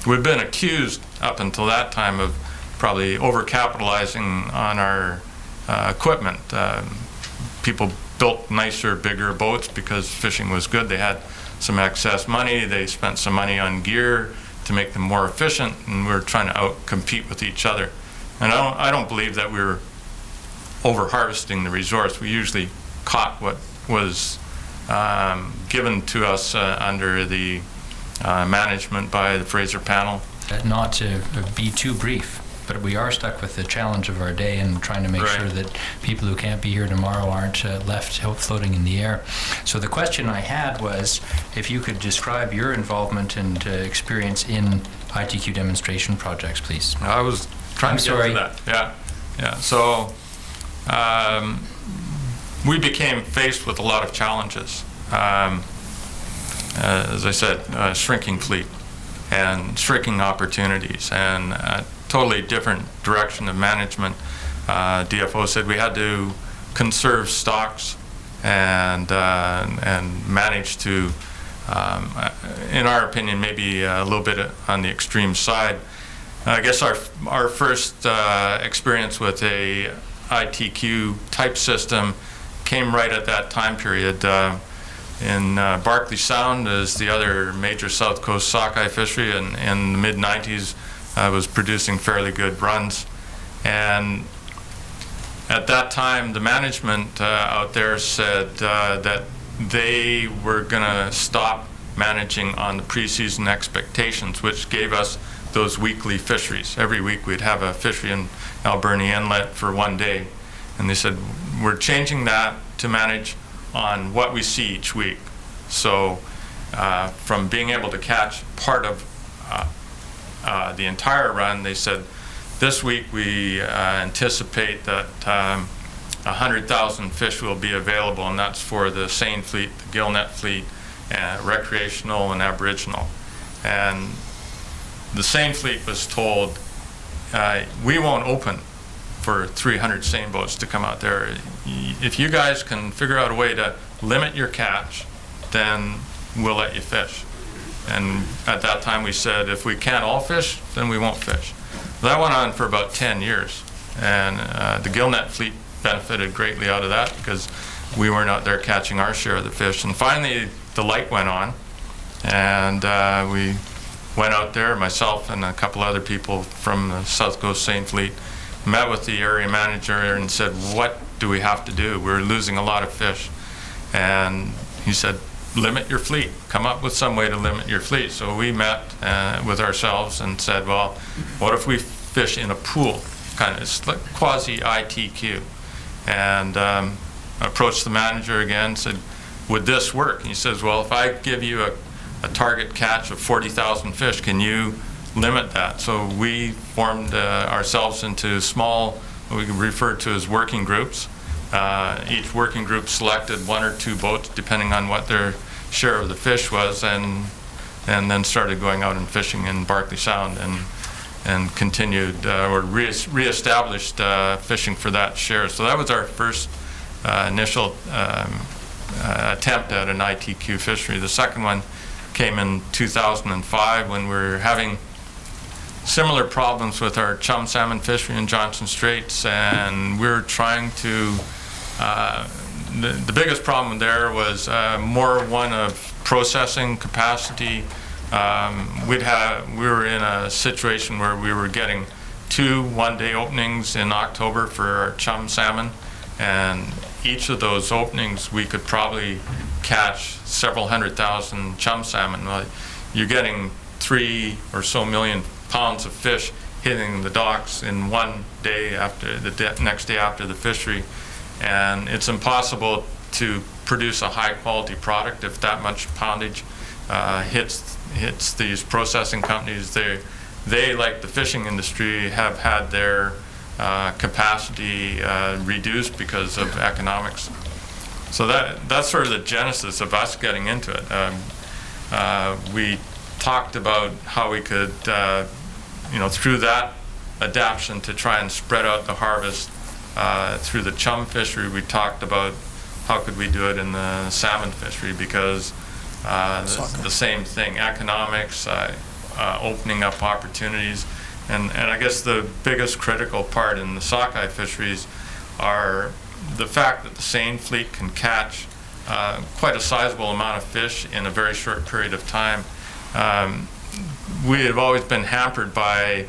We've been accused up until that time of probably overcapitalizing on our equipment. People built nicer, bigger boats because fishing was good. They had some excess money. They spent some money on gear to make them more efficient, and we were trying to out-compete with each other. And I don't believe that we were over-harvesting the resource. We usually caught what was given to us under the management by the Fraser panel. Not to be too brief, but we are stuck with the challenge of our day and trying to make Right. sure that people who can't be here tomorrow aren't left floating in the air. So the question I had was if you could describe your involvement and experience in ITQ demonstration projects, please. I was trying I'm to get sorry. to that. Yeah. So we became faced with a lot of challenges. As I said, shrinking fleet and shrinking opportunities and a totally different direction of management. DFO said we had to conserve stocks and manage to, in our opinion, maybe a little bit on the extreme side. I guess our first experience with a ITQ type system came right at that time period. In Barkley Sound is the other major South Coast sockeye fishery, and in the mid-90s was producing fairly good runs. And at that time, the management out there said that they were going to stop managing on the preseason expectations, which gave us those weekly fisheries. Every week we'd have a fishery in Alberni Inlet for one day. And they said, we're changing that to manage on what we see each week. So from being able to catch part of the entire run, they said, this week we anticipate that 100,000 fish will be available, and that's for the seine fleet, the gillnet fleet, recreational and aboriginal. And the seine fleet was told, we won't open for 300 seine boats to come out there. If you guys can figure out a way to limit your catch, then we'll let you fish. And at that time we said, if we can't all fish, then we won't fish. That went on for about 10 years. And the gillnet fleet benefited greatly out of that because we weren't out there catching our share of the fish. And finally, the light went on, and we went out there, myself and a couple other people from the South Coast Seine Fleet, met with the area manager and said, what do we have to do? We're losing a lot of fish. And he said, limit your fleet. Come up with some way to limit your fleet. So we met with ourselves and said, well, what if we fish in a pool, kind of like quasi-ITQ? And approached the manager again, said, would this work? And he says, well, if I give you a target catch of 40,000 fish, can you limit that? So we formed ourselves into small, we refer to as working groups. Each working group selected 1 or 2 boats, depending on what their share of the fish was, and then started going out and fishing in Barkley Sound and continued or reestablished fishing for that share. So that was our first initial attempt at an ITQ fishery. The second one came in 2005 when we were having similar problems with our chum salmon fishery in Johnson Straits, and we were trying to, the biggest problem there was more one of processing capacity. We were in a situation where we were getting 2 one-day openings in October for our chum salmon, and each of those openings we could probably catch several 100,000 chum salmon. Well, you're getting 3 or so million pounds of fish hitting the docks in one day after the next day after the fishery, and it's impossible to produce a high quality product if that much poundage hits these processing companies. They, like the fishing industry, have had their capacity reduced because of economics. So that's sort of the genesis of us getting into it. We talked about how we could, through that adaptation to try and spread out the harvest through the chum fishery. We talked about how could we do it in the salmon fishery, because the same thing, economics, opening up opportunities. And I guess the biggest critical part in the sockeye fisheries are the fact that the seine fleet can catch quite a sizable amount of fish in a very short period of time. We have always been hampered by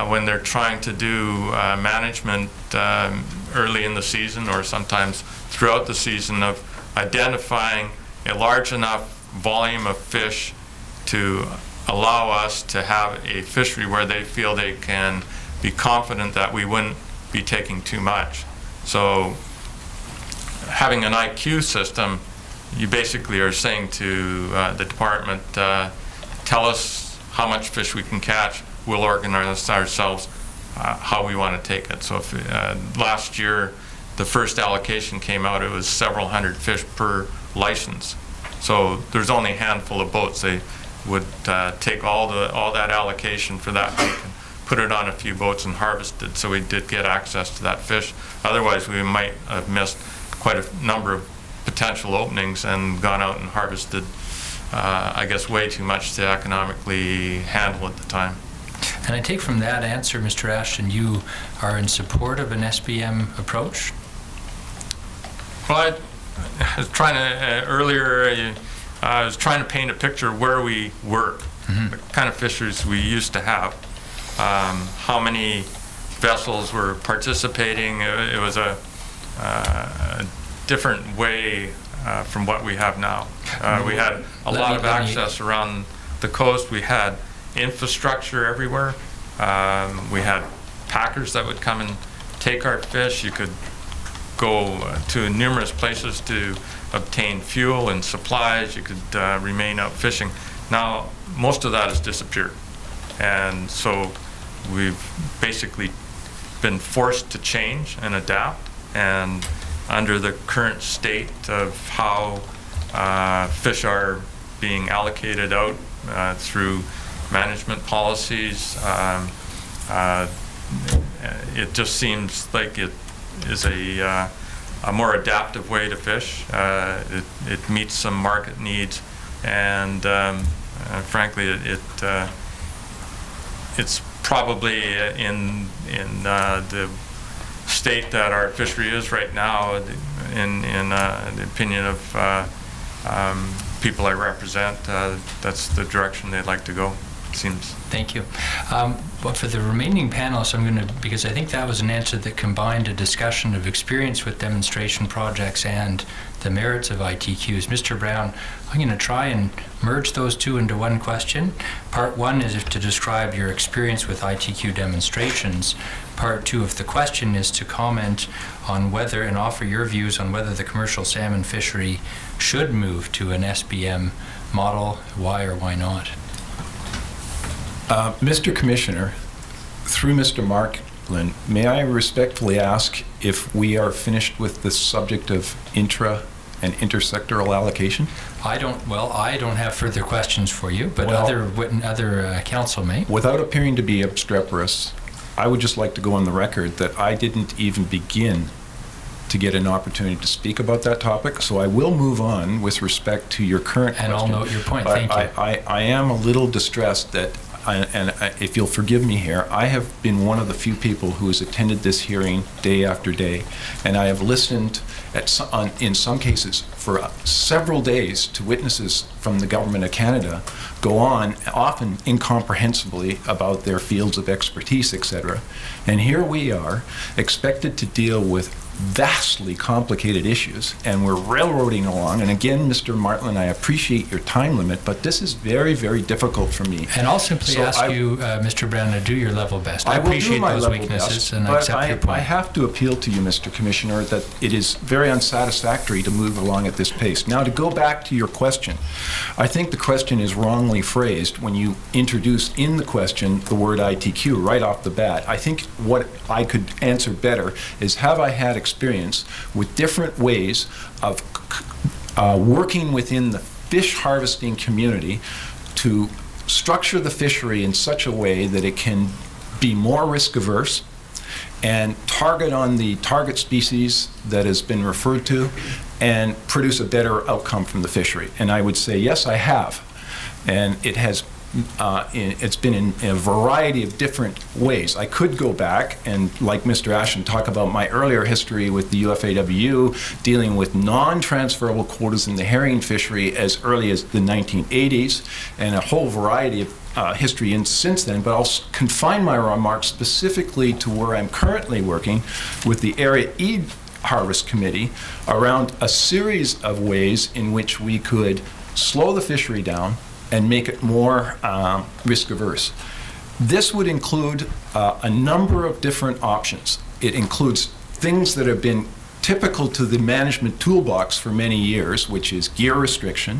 when they're trying to do management early in the season or sometimes throughout the season, of identifying a large enough volume of fish to allow us to have a fishery where they feel they can be confident that we wouldn't be taking too much. So having an IQ system, you basically are saying to the department, tell us how much fish we can catch, we'll organize ourselves how we want to take it. So if last year the first allocation came out, it was several hundred fish per license. So there's only a handful of boats. They would take all that allocation for that week and put it on a few boats and harvest it, so we did get access to that fish. Otherwise we might have missed quite a number of potential openings and gone out and harvested I guess way too much to economically handle at the time. And I take from that answer, Mr. Ashton, you are in support of an SBM approach? Well, I was trying to, earlier, I was trying to paint a picture of where we work, the kind of fisheries we used to have, how many vessels were participating. It was a different way from what we have now. We had a lot of access around the coast. We had infrastructure everywhere. We had packers that would come and take our fish. You could go to numerous places to obtain fuel and supplies. You could remain out fishing. Now, most of that has disappeared. And so we've basically been forced to change and adapt. And under the current state of how fish are being allocated out through management policies, it just seems like it is a more adaptive way to fish. It meets some market needs, and frankly, it's probably in the state that our fishery is right now, in the opinion of people I represent, that's the direction they'd like to go, it seems. Thank you. But for the remaining panelists, I'm going to, because I think that was an answer that combined a discussion of experience with demonstration projects and the merits of ITQs. Mr. Brown, I'm going to try and merge those two into one question. Part one is to describe your experience with ITQ demonstrations. Part two, if the question is to comment on whether and offer your views on whether the commercial salmon fishery should move to an SBM model, why or why not? Mr. Commissioner, through Mr. Mark, Martland, may I respectfully ask if we are finished with the subject of intra and intersectoral allocation? I don't have further questions for you, but Well- other council may. Without appearing to be obstreperous, I would just like to go on the record that I didn't even begin to get an opportunity to speak about that topic, so I will move on with respect to your current And question. I'll note your point. But Thank you. I am a little distressed that, if you'll forgive me here, I have been one of the few people who has attended this hearing day after day, and I have listened in some cases for several days to witnesses from the Government of Canada go on, often incomprehensibly, about their fields of expertise, etc. And here we are, expected to deal with vastly complicated issues, and we're railroading along. And again, Mr. Martland, I appreciate your time limit, but this is very, very difficult for me. And I'll simply So ask you, Mr. Brown, to do your level best. I will do appreciate my those level weaknesses, best, and I but accept your I point. have to appeal to you, Mr. Commissioner, that it is very unsatisfactory to move along at this pace. Now, to go back to your question, I think the question is wrongly phrased when you introduce in the question the word ITQ right off the bat. I think what I could answer better is, have I had experience with different ways of working within the fish harvesting community to structure the fishery in such a way that it can be more risk averse and target on the target species that has been referred to and produce a better outcome from the fishery. And I would say, yes, I have. And it has it's been in a variety of different ways. I could go back and, like Mr. Ashton, talk about my earlier history with the UFAW, dealing with non-transferable quotas in the herring fishery as early as the 1980s, and a whole variety of history since then, but I'll confine my remarks specifically to where I'm currently working with the Area E Harvest Committee around a series of ways in which we could slow the fishery down and make it more risk averse. This would include a number of different options. It includes things that have been typical to the management toolbox for many years, which is gear restriction,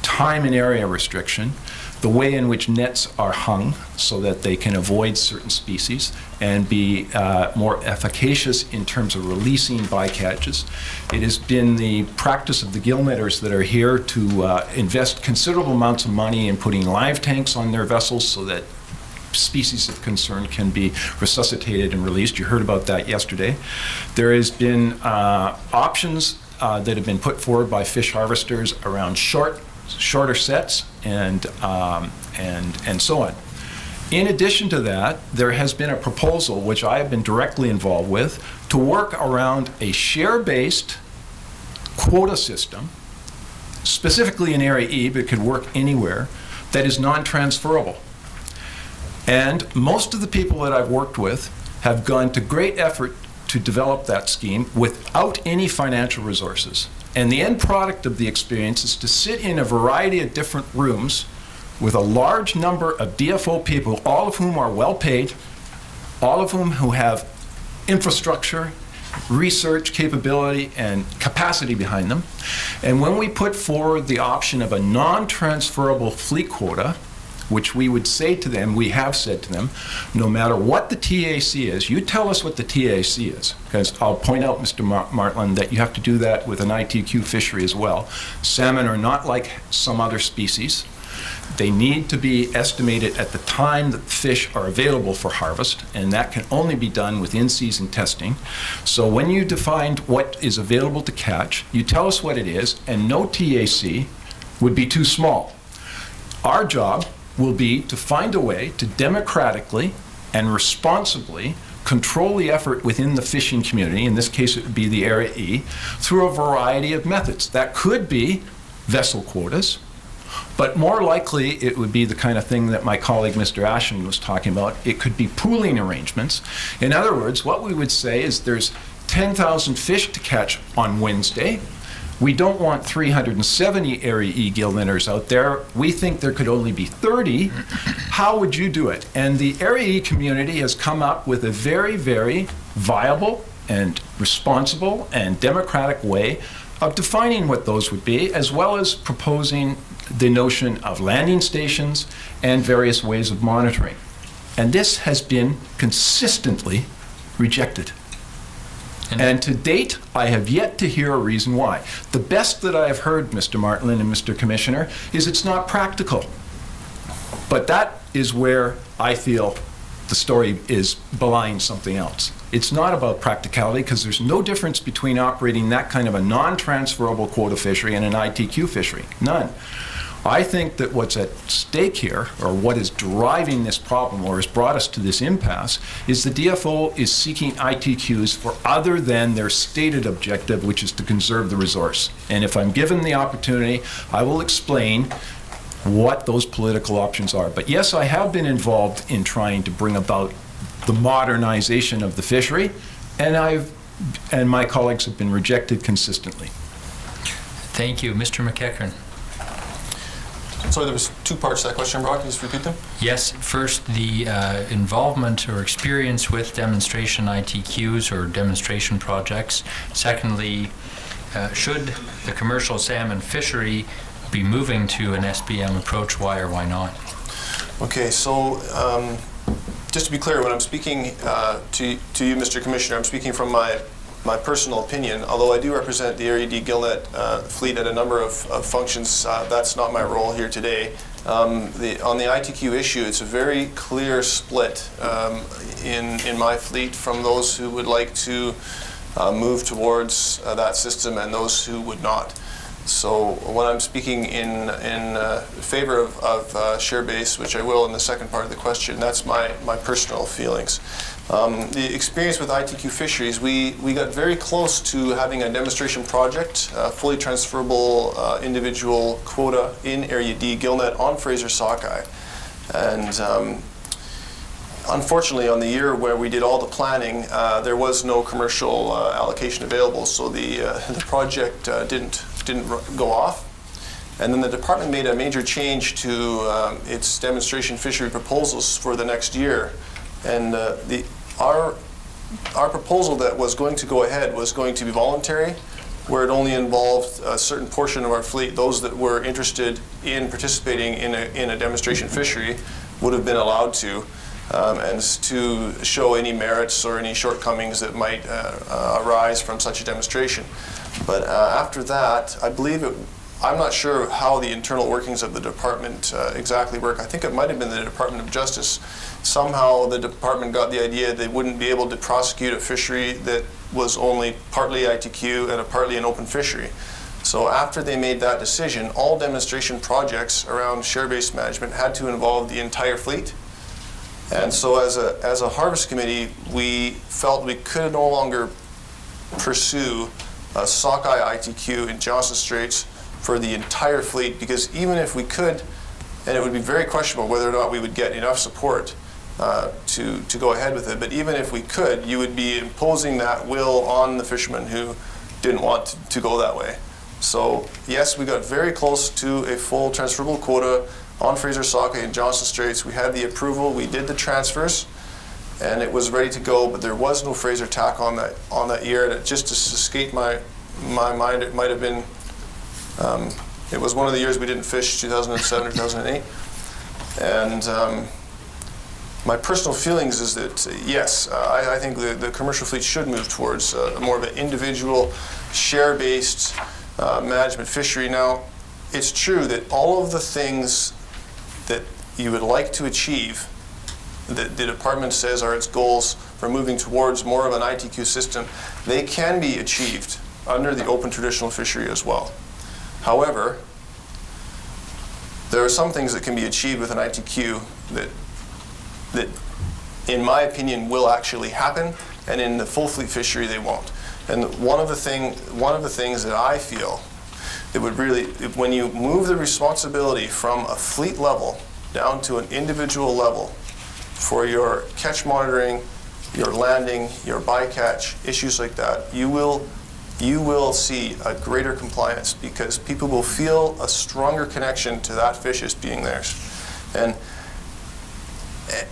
time and area restriction, the way in which nets are hung so that they can avoid certain species and be more efficacious in terms of releasing bycatches. It has been the practice of the gill netters that are here to invest considerable amounts of money in putting live tanks on their vessels so that species of concern can be resuscitated and released. You heard about that yesterday. There has been options that have been put forward by fish harvesters around shorter sets and so on. In addition to that, there has been a proposal, which I have been directly involved with, to work around a share-based quota system, specifically in Area E, but it could work anywhere, that is non-transferable. And most of the people that I've worked with have gone to great effort to develop that scheme without any financial resources. And the end product of the experience is to sit in a variety of different rooms with a large number of DFO people, all of whom are well paid, all of whom who have infrastructure, research capability, and capacity behind them. And when we put forward the option of a non-transferable fleet quota, which we would say to them, we have said to them, no matter what the TAC is, you tell us what the TAC is. Because I'll point out, Mr. Martland, that you have to do that with an ITQ fishery as well. Salmon are not like some other species. They need to be estimated at the time that the fish are available for harvest, and that can only be done with in-season testing. So when you defined what is available to catch, you tell us what it is, and no TAC would be too small. Our job will be to find a way to democratically and responsibly control the effort within the fishing community, in this case it would be the Area E, through a variety of methods. That could be vessel quotas, but more likely it would be the kind of thing that my colleague Mr. Ashton was talking about. It could be pooling arrangements. In other words, what we would say is there's 10,000 fish to catch on Wednesday. We don't want 370 Area E gill netters out there. We think there could only be 30. How would you do it? And the Area E community has come up with a very, very viable and responsible and democratic way of defining what those would be, as well as proposing the notion of landing stations and various ways of monitoring. And this has been consistently Rejected. And to date, I have yet to hear a reason why. The best that I have heard, Mr. Martland and Mr. Commissioner, is it's not practical. But that is where I feel the story is belying something else. It's not about practicality, because there's no difference between operating that kind of a non-transferable quota fishery and an ITQ fishery. None. I think that what's at stake here, or what is driving this problem, or has brought us to this impasse, is the DFO is seeking ITQs for other than their stated objective, which is to conserve the resource. And if I'm given the opportunity, I will explain what those political options are. But yes, I have been involved in trying to bring about the modernization of the fishery, and my colleagues have been rejected consistently. Thank you. Mr. McEachran. Sorry, there was two parts to that question, Brock. Can you just repeat them? Yes, first, the involvement or experience with demonstration ITQs or demonstration projects. Secondly, should the commercial salmon fishery be moving to an SBM approach, why or why not? Okay, so just to be clear, when I'm speaking to you, Mr. Commissioner, I'm speaking from my personal opinion. Although I do represent the Area D Gillnet fleet at a number of functions, that's not my role here today. On the ITQ issue, it's a very clear split in my fleet from those who would like to move towards that system and those who would not. So when I'm speaking in favor of share base, which I will in the second part of the question, that's my personal feelings. The experience with ITQ fisheries, we got very close to having a demonstration project, fully transferable individual quota in Area D Gillnet on Fraser Sockeye. And unfortunately, on the year where we did all the planning, there was no commercial allocation available, so the project didn't go off. And then the department made a major change to its demonstration fishery proposals for the next year. And our proposal that was going to go ahead was going to be voluntary, where it only involved a certain portion of our fleet. Those that were interested in participating in a demonstration fishery would have been allowed to, and to show any merits or any shortcomings that might arise from such a demonstration. But after that, I believe I'm not sure how the internal workings of the department exactly work. I think it might have been the Department of Justice. Somehow the department got the idea they wouldn't be able to prosecute a fishery that was only partly ITQ and partly an open fishery. So after they made that decision, all demonstration projects around share-based management had to involve the entire fleet. And so as a harvest committee, we felt we could no longer pursue a sockeye ITQ in Johnstone Straits for the entire fleet, because even if we could, and it would be very questionable whether or not we would get enough support to go ahead with it, but even if we could, you would be imposing that will on the fishermen who didn't want to go that way. So yes, we got very close to a full transferable quota on Fraser Sockeye in Johnstone Straits. We had the approval, we did the transfers, and it was ready to go, but there was no Fraser tack on that year, and it just escaped my mind. It might have been, it was one of the years we didn't fish, 2007 or 2008. And my personal feelings is that, yes, I think the commercial fleet should move towards more of an individual, share-based management fishery. Now, it's true that all of the things that you would like to achieve, that the department says are its goals for moving towards more of an ITQ system, they can be achieved under the open traditional fishery as well. However, there are some things that can be achieved with an ITQ that in my opinion will actually happen, and in the full fleet fishery they won't. And one of the things that I feel that would really, when you move the responsibility from a fleet level down to an individual level for your catch monitoring, your landing, your bycatch, issues like that, you will see a greater compliance, because people will feel a stronger connection to that fish as being theirs. And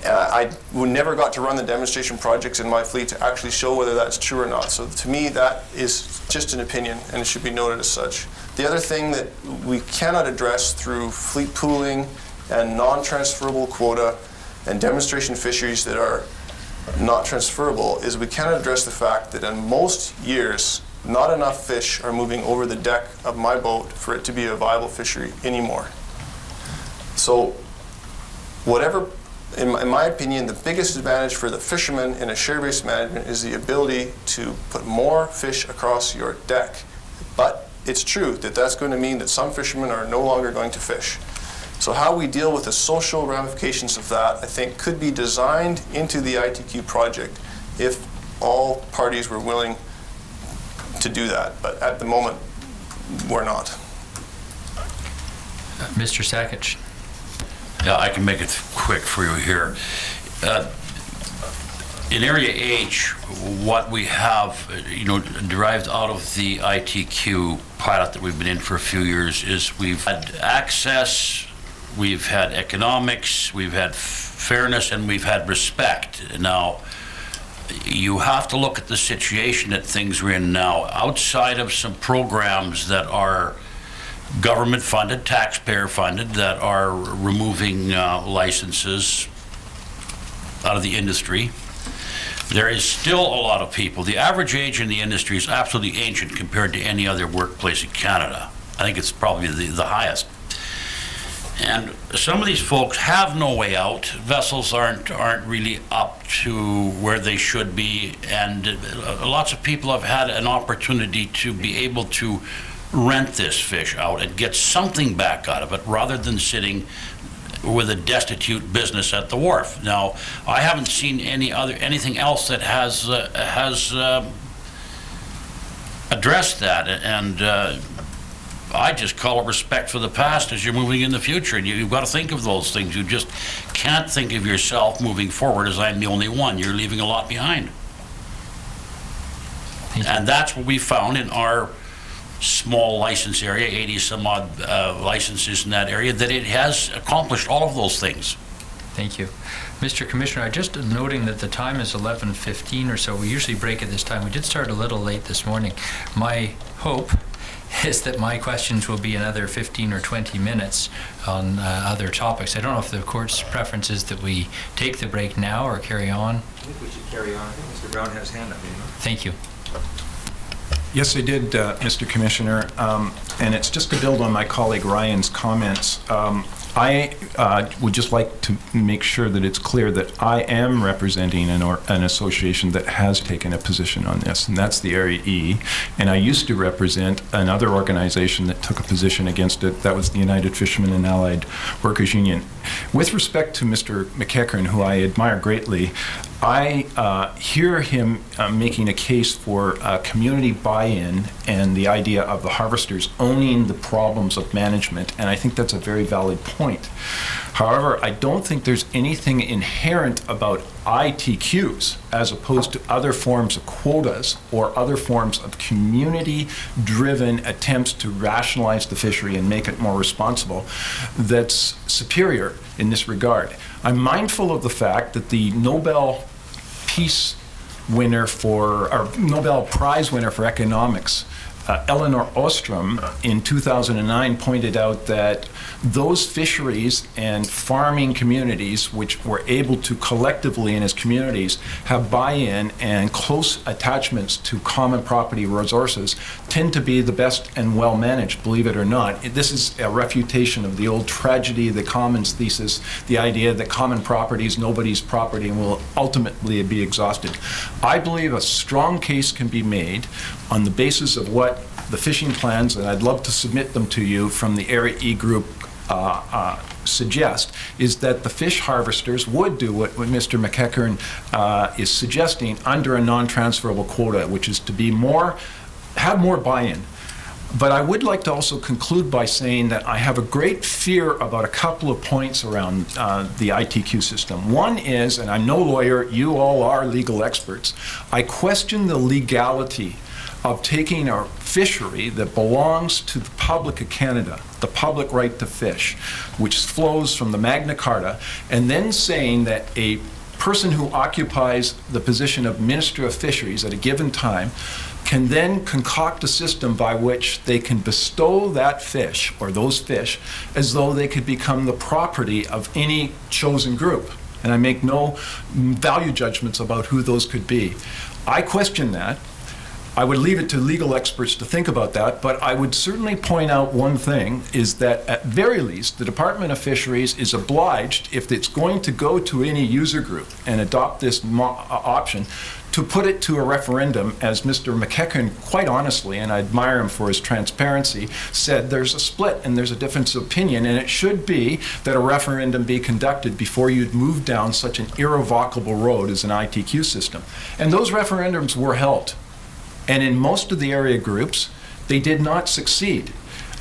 I never got to run the demonstration projects in my fleet to actually show whether that's true or not. So to me, that is just an opinion, and it should be noted as such. The other thing that we cannot address through fleet pooling and non-transferable quota and demonstration fisheries that are not transferable is we cannot address the fact that in most years, not enough fish are moving over the deck of my boat for it to be a viable fishery anymore. So whatever, in my opinion, the biggest advantage for the fishermen in a share-based management is the ability to put more fish across your deck. But it's true that that's going to mean that some fishermen are no longer going to fish. So how we deal with the social ramifications of that, I think, could be designed into the ITQ project if all parties were willing to do that. But at the moment, we're not. Mr. Sakic. Yeah, I can make it quick for you here. In Area H, what we have, derived out of the ITQ pilot that we've been in for a few years is we've had access, we've had economics, we've had fairness, and we've had respect. Now, you have to look at the situation that things are in now. Outside of some programs that are government funded, taxpayer funded, that are removing licenses out of the industry, there is still a lot of people. The average age in the industry is absolutely ancient compared to any other workplace in Canada. I think it's probably the highest. And some of these folks have no way out. Vessels aren't really up to where they should be, and lots of people have had an opportunity to be able to rent this fish out and get something back out of it rather than sitting with a destitute business at the wharf. Now, I haven't seen anything else that has addressed that, and I just call it respect for the past as you're moving in the future, and you've got to think of those things. You just can't think of yourself moving forward as I'm the only one. You're leaving a lot behind. And that's what we found in our small license area, 80 some odd licenses in that area, that it has accomplished all of those things. Thank you. Mr. Commissioner, I just noting that the time is 11:15 or so. We usually break at this time. We did start a little late this morning. My hope is that my questions will be another 15 or 20 minutes on other topics. I don't know if the court's preference is that we take the break now or carry on. I think we should carry on. I think Mr. Brown has his hand up. Thank you. Yes, I did, Mr. Commissioner, and it's just to build on my colleague Ryan's comments. I would just like to make sure that it's clear that I am representing an association that has taken a position on this, and that's the Area E. And I used to represent another organization that took a position against it. That was the United Fishermen and Allied Workers Union. With respect to Mr. McEachern, who I admire greatly, I hear him making a case for community buy-in and the idea of the harvesters owning the problems of management, and I think that's a very valid point. However, I don't think there's anything inherent about ITQs as opposed to other forms of quotas or other forms of community-driven attempts to rationalize the fishery and make it more responsible that's superior in this regard. I'm mindful of the fact that the Nobel Peace winner or Nobel Prize winner for economics, Elinor Ostrom, in 2009 pointed out that those fisheries and farming communities which were able to collectively and as communities have buy-in and close attachments to common property resources tend to be the best and well managed, believe it or not. This is a refutation of the old tragedy of the commons thesis, the idea that common property is nobody's property and will ultimately be exhausted. I believe a strong case can be made on the basis of what the fishing plans, and I'd love to submit them to you from the Area E group, suggest, is that the fish harvesters would do what Mr. McEachern is suggesting under a non-transferable quota, which is to be have more buy-in. But I would like to also conclude by saying that I have a great fear about a couple of points around the ITQ system. One is, and I'm no lawyer, you all are legal experts, I question the legality of taking a fishery that belongs to the public of Canada, the public right to fish, which flows from the Magna Carta, and then saying that a person who occupies the position of Minister of Fisheries at a given time can then concoct a system by which they can bestow that fish or those fish as though they could become the property of any chosen group. and I make no value judgments about who those could be. I question that. I would leave it to legal experts to think about that, but I would certainly point out one thing, is that at very least, the Department of Fisheries is obliged, if it's going to go to any user group and adopt this option, to put it to a referendum, as Mr. McEachran, quite honestly, and I admire him for his transparency, said there's a split and there's a difference of opinion, and it should be that a referendum be conducted before you'd move down such an irrevocable road as an ITQ system. And those referendums were held. And in most of the area groups, they did not succeed.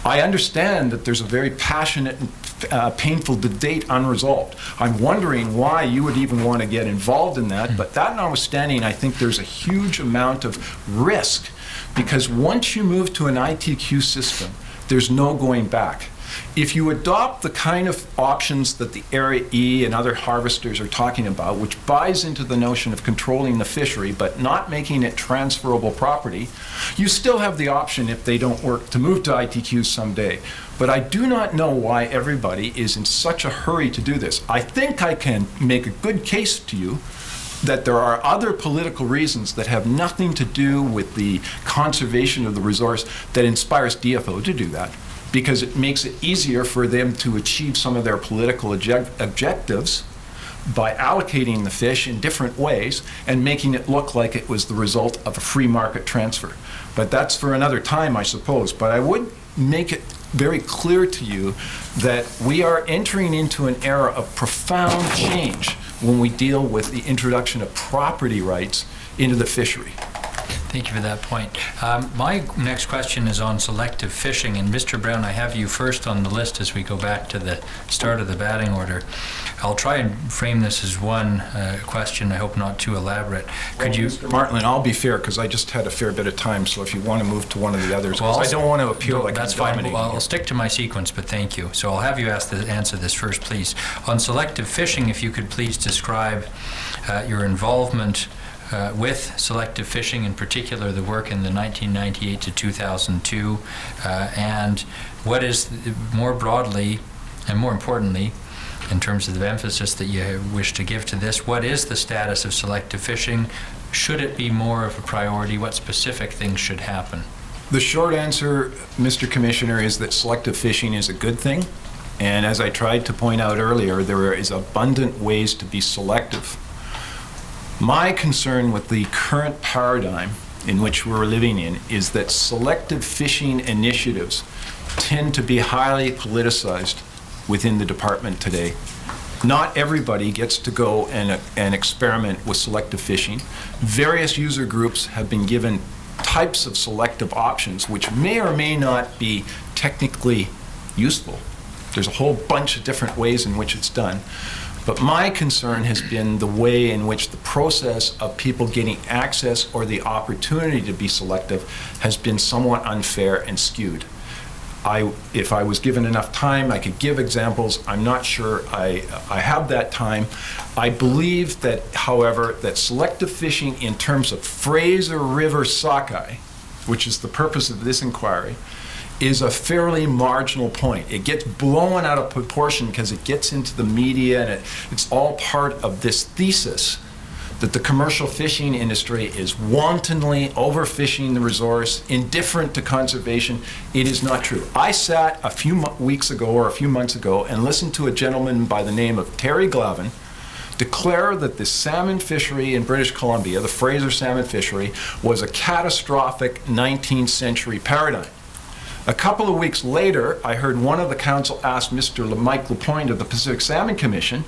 I understand that there's a very passionate and painful debate unresolved. I'm wondering why you would even want to get involved in that, but that notwithstanding, I think there's a huge amount of risk, because once you move to an ITQ system, there's no going back. If you adopt the kind of options that the Area E and other harvesters are talking about, which buys into the notion of controlling the fishery but not making it transferable property, you still have the option, if they don't work, to move to ITQs someday. But I do not know why everybody is in such a hurry to do this. I think I can make a good case to you that there are other political reasons that have nothing to do with the conservation of the resource that inspires DFO to do that, because it makes it easier for them to achieve some of their political objectives by allocating the fish in different ways and making it look like it was the result of a free market transfer. But that's for another time, I suppose. But I would make it very clear to you that we are entering into an era of profound change when we deal with the introduction of property rights into the fishery. Thank you for that point. My next question is on selective fishing, and Mr. Brown, I have you first on the list as we go back to the start of the batting order. I'll try and frame this as one question, I hope not too elaborate. Could you... Mr. Martland, I'll be fair, because I just had a fair bit of time, so if you want to move to one of the others, because I don't want to appear like that's I'm fine. dominating. Well, I'll stick to my sequence, but thank you. So I'll have you answer this first, please. On selective fishing, if you could please describe your involvement with selective fishing, in particular the work in the 1998 to 2002, and what is, more broadly and more importantly, in terms of the emphasis that you wish to give to this, what is the status of selective fishing? Should it be more of a priority? What specific things should happen? The short answer, Mr. Commissioner, is that selective fishing is a good thing. And as I tried to point out earlier, there is abundant ways to be selective. My concern with the current paradigm in which we're living in is that selective fishing initiatives tend to be highly politicized within the department today. Not everybody gets to go and experiment with selective fishing. Various user groups have been given types of selective options which may or may not be technically useful. There's a whole bunch of different ways in which it's done. But my concern has been the way in which the process of people getting access or the opportunity to be selective has been somewhat unfair and skewed. If I was given enough time, I could give examples. I'm not sure I have that time. I believe that, however, that selective fishing in terms of Fraser River sockeye, which is the purpose of this inquiry, is a fairly marginal point. It gets blown out of proportion because it gets into the media, and it's all part of this thesis that the commercial fishing industry is wantonly overfishing the resource, indifferent to conservation. It is not true. I sat a few weeks ago or a few months ago and listened to a gentleman by the name of Terry Glavin declare that the salmon fishery in British Columbia, the Fraser salmon fishery, was a catastrophic 19th century paradigm. A couple of weeks later, I heard one of the council ask Mr. Mike Lapointe of the Pacific Salmon Commission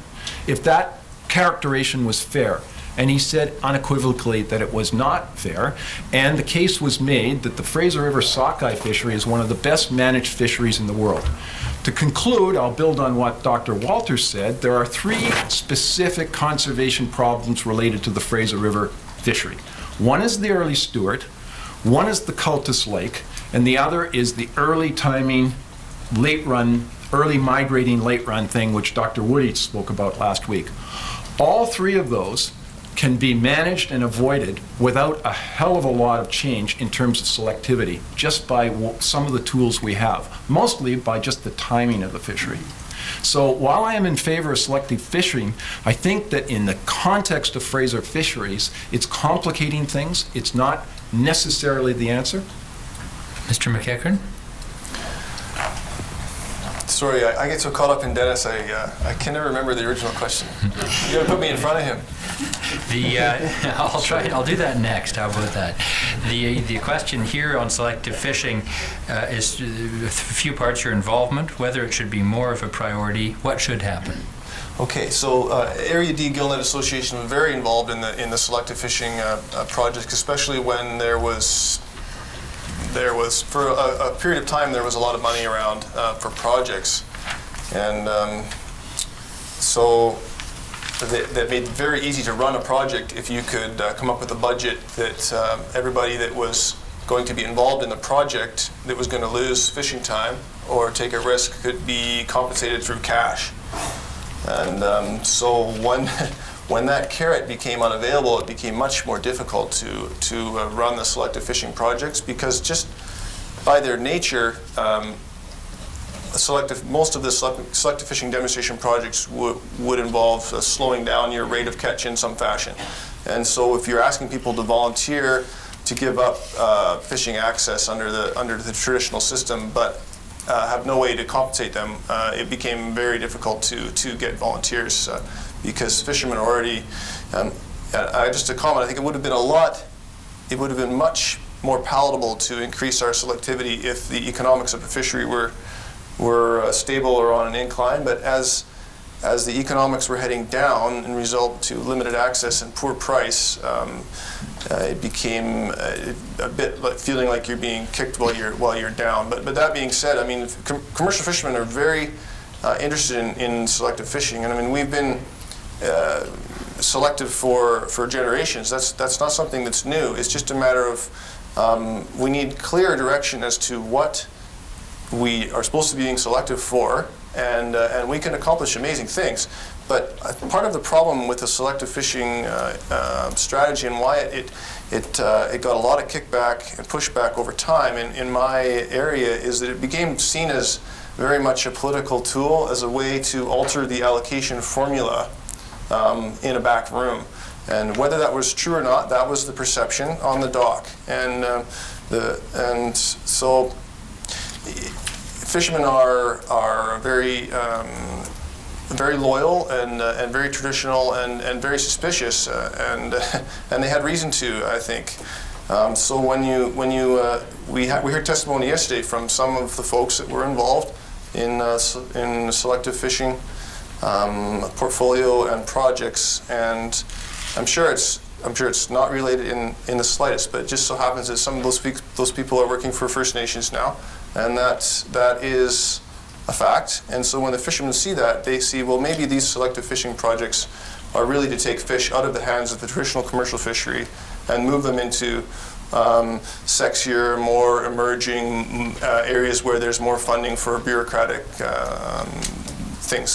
if that characterization was fair. And he said unequivocally that it was not fair. And the case was made that the Fraser River sockeye fishery is one of the best managed fisheries in the world. To conclude, I'll build on what Dr. Walters said. There are three specific conservation problems related to the Fraser River fishery. One is the early Stewart, one is the Cultus Lake, and the other is the early timing, late run, early migrating late run thing, which Dr. Woody spoke about last week. All three of those can be managed and avoided without a hell of a lot of change in terms of selectivity, just by some of the tools we have, mostly by just the timing of the fishery. So while I am in favor of selective fishing, I think that in the context of Fraser Fisheries, it's complicating things. It's not necessarily the answer. Mr. McEachern? Sorry, I get so caught up in Dennis, I can never remember the original question. You gotta put me in front of him. I'll do that next. How about that? The question here on selective fishing is a few parts: your involvement, whether it should be more of a priority, what should happen. Okay, so Area D Gillnet Association was very involved in the selective fishing project, especially when there was for a period of time there was a lot of money around for projects, and so that made it very easy to run a project if you could come up with a budget that everybody that was going to be involved in the project that was going to lose fishing time or take a risk could be compensated through cash. And so when that carrot became unavailable, it became much more difficult to run the selective fishing projects, because just by their nature, most of the selective fishing demonstration projects would involve slowing down your rate of catch in some fashion. And so if you're asking people to volunteer to give up fishing access under the traditional system, but have no way to compensate them, it became very difficult to get volunteers because fishermen are already. Just a comment: I think it would have been much more palatable to increase our selectivity if the economics of the fishery were stable or on an incline. But as the economics were heading down and result to limited access and poor price, it became a bit like feeling like you're being kicked while you're down. But that being said, I mean, commercial fishermen are very interested in selective fishing, and I mean, we've been selective for generations. That's not something that's new. It's just a matter of we need clear direction as to what we are supposed to be being selective for, and we can accomplish amazing things. But part of the problem with the selective fishing strategy and why it got a lot of kickback and pushback over time in my area is that it became seen as very much a political tool, as a way to alter the allocation formula in a back room. And whether that was true or not, that was the perception on the dock. And so fishermen are very very loyal and very traditional and very suspicious, and they had reason to, I think. So we heard testimony yesterday from some of the folks that were involved in selective fishing portfolio and projects, and I'm sure it's not related in the slightest, but it just so happens that some of those people are working for First Nations now, and that is a fact. And so when the fishermen see that, they see, well, maybe these selective fishing projects are really to take fish out of the hands of the traditional commercial fishery and move them into sexier, more emerging areas where there's more funding for bureaucratic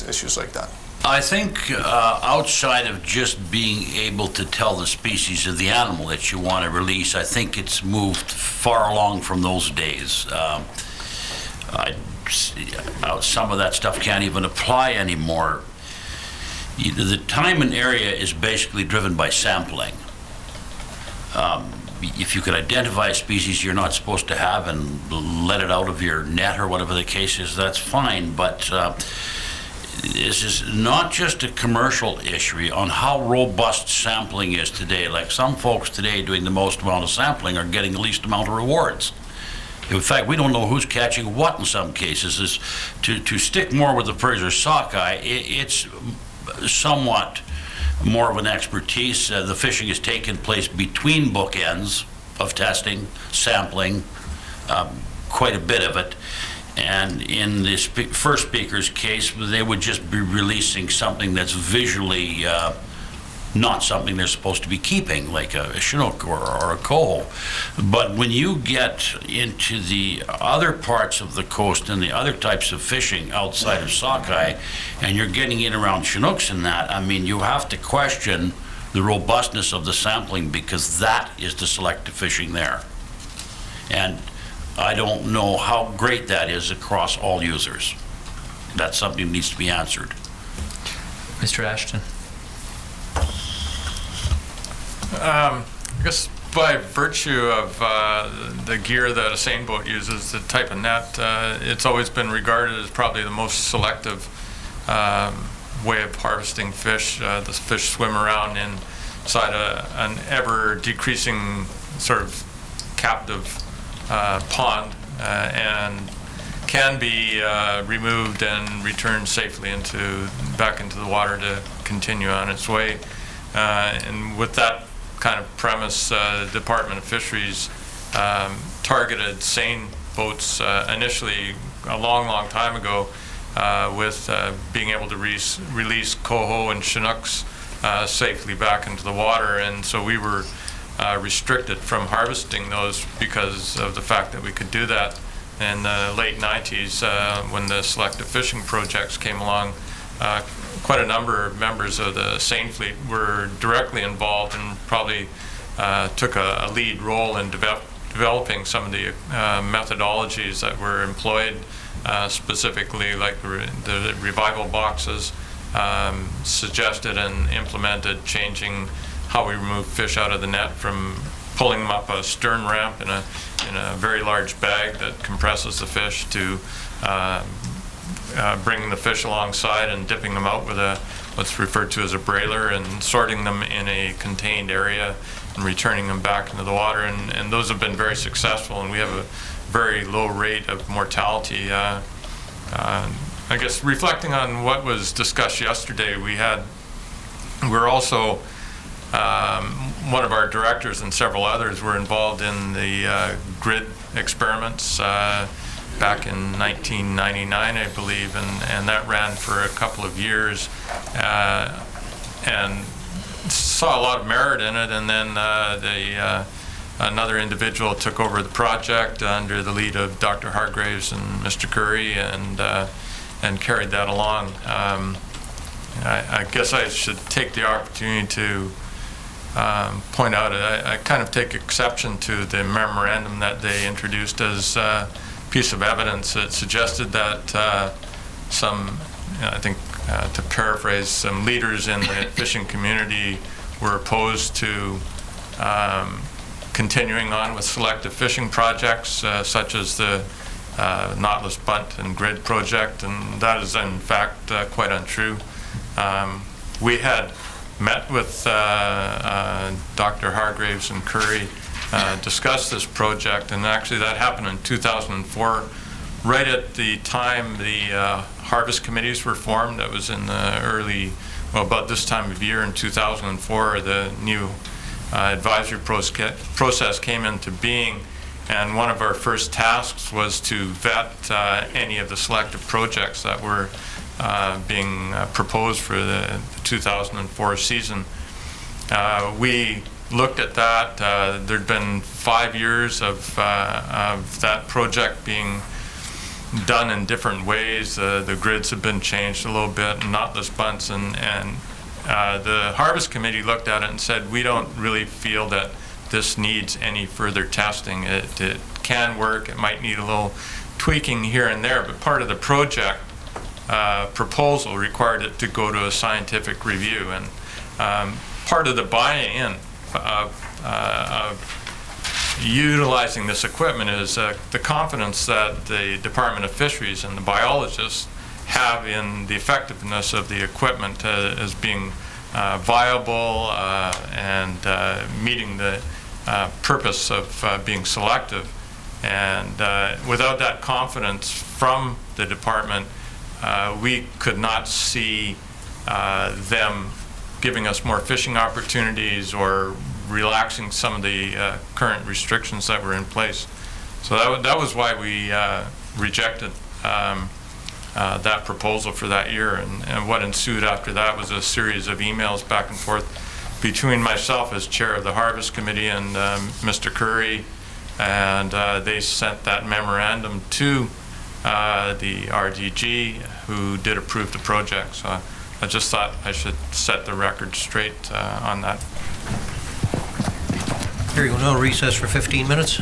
issues like that. I think outside of just being able to tell the species of the animal that you want to release, I think it's moved far along from those days. Some of that stuff can't even apply anymore. The time and area is basically driven by sampling. If you could identify a species you're not supposed to have and let it out of your net or whatever the case is, that's fine, but this is not just a commercial issue on how robust sampling is today. Like, some folks today doing the most amount of sampling are getting the least amount of rewards. In fact, we don't know who's catching what in some cases. Is to stick more with the Fraser sockeye, it's somewhat more of an expertise. The fishing has taken place between bookends of testing, sampling, quite a bit of it. And in the first speaker's case, they would just be releasing something that's visually not something they're supposed to be keeping, like a Chinook or a coho. But when you get into the other parts of the coast and the other types of fishing outside of sockeye, and you're getting in around Chinooks and that, I mean, you have to question the robustness of the sampling, because that is the selective fishing there. And I don't know how great that is across all users. That's something that needs to be answered. Mr. Ashton? I guess by virtue of the gear that a seine boat uses, the type of net, it's always been regarded as probably the most selective way of harvesting fish. The fish swim around inside an ever-decreasing sort of captive pond and can be removed and returned safely back into the water to continue on its way. And with that kind of premise, the Department of Fisheries targeted seine boats initially a long time ago with being able to release coho and chinooks safely back into the water. And so we were restricted from harvesting those because of the fact that we could do that. In the late 90s, when the selective fishing projects came along, quite a number of members of the seine fleet were directly involved and probably took a lead role in developing some of the methodologies that were employed, specifically like the revival boxes, suggested and implemented changing how we remove fish out of the net from pulling them up a stern ramp in a very large bag that compresses the fish to bringing the fish alongside and dipping them out with what's referred to as a brailer and sorting them in a contained area and returning them back into the water. And those have been very successful, and we have a very low rate of mortality. I guess reflecting on what was discussed yesterday, we're also one of our directors and several others were involved in the grid experiments back in 1999, I believe, and that ran for a couple of years and saw a lot of merit in it. And then another individual took over the project under the lead of Dr. Hargraves and Mr. Curry and carried that along. I guess I should take the opportunity to point out, I kind of take exception to the memorandum that they introduced as a piece of evidence that suggested that I think to paraphrase, some leaders in the fishing community were opposed to continuing on with selective fishing projects such as the Nautilus Bunt and Grid project, and that is in fact quite untrue. We had met with Dr. Hargraves and Curry, discussed this project, and actually that happened in 2004, right at the time the harvest committees were formed. That was in the about this time of year in 2004, the new advisory process came into being, and one of our first tasks was to vet any of the selective projects that were being proposed for the 2004 season. We looked at that. There'd been 5 years of that project being done in different ways. The grids have been changed a little bit, and Nautilus bunts, and the Harvest Committee looked at it and said, we don't really feel that this needs any further testing. It can work. It might need a little tweaking here and there, but part of the project proposal required it to go to a scientific review, and part of the buy-in of utilizing this equipment is the confidence that the Department of Fisheries and the biologists have in the effectiveness of the equipment as being viable and meeting the purpose of being selective. And without that confidence from the department, we could not see them giving us more fishing opportunities or relaxing some of the current restrictions that were in place. So that was why we rejected that proposal for that year. And what ensued after that was a series of emails back and forth between myself as chair of the Harvest Committee and Mr. Curry, and they sent that memorandum to the RDG, who did approve the project. So I just thought I should set the record straight on that. Here you go, now recess for 15 minutes.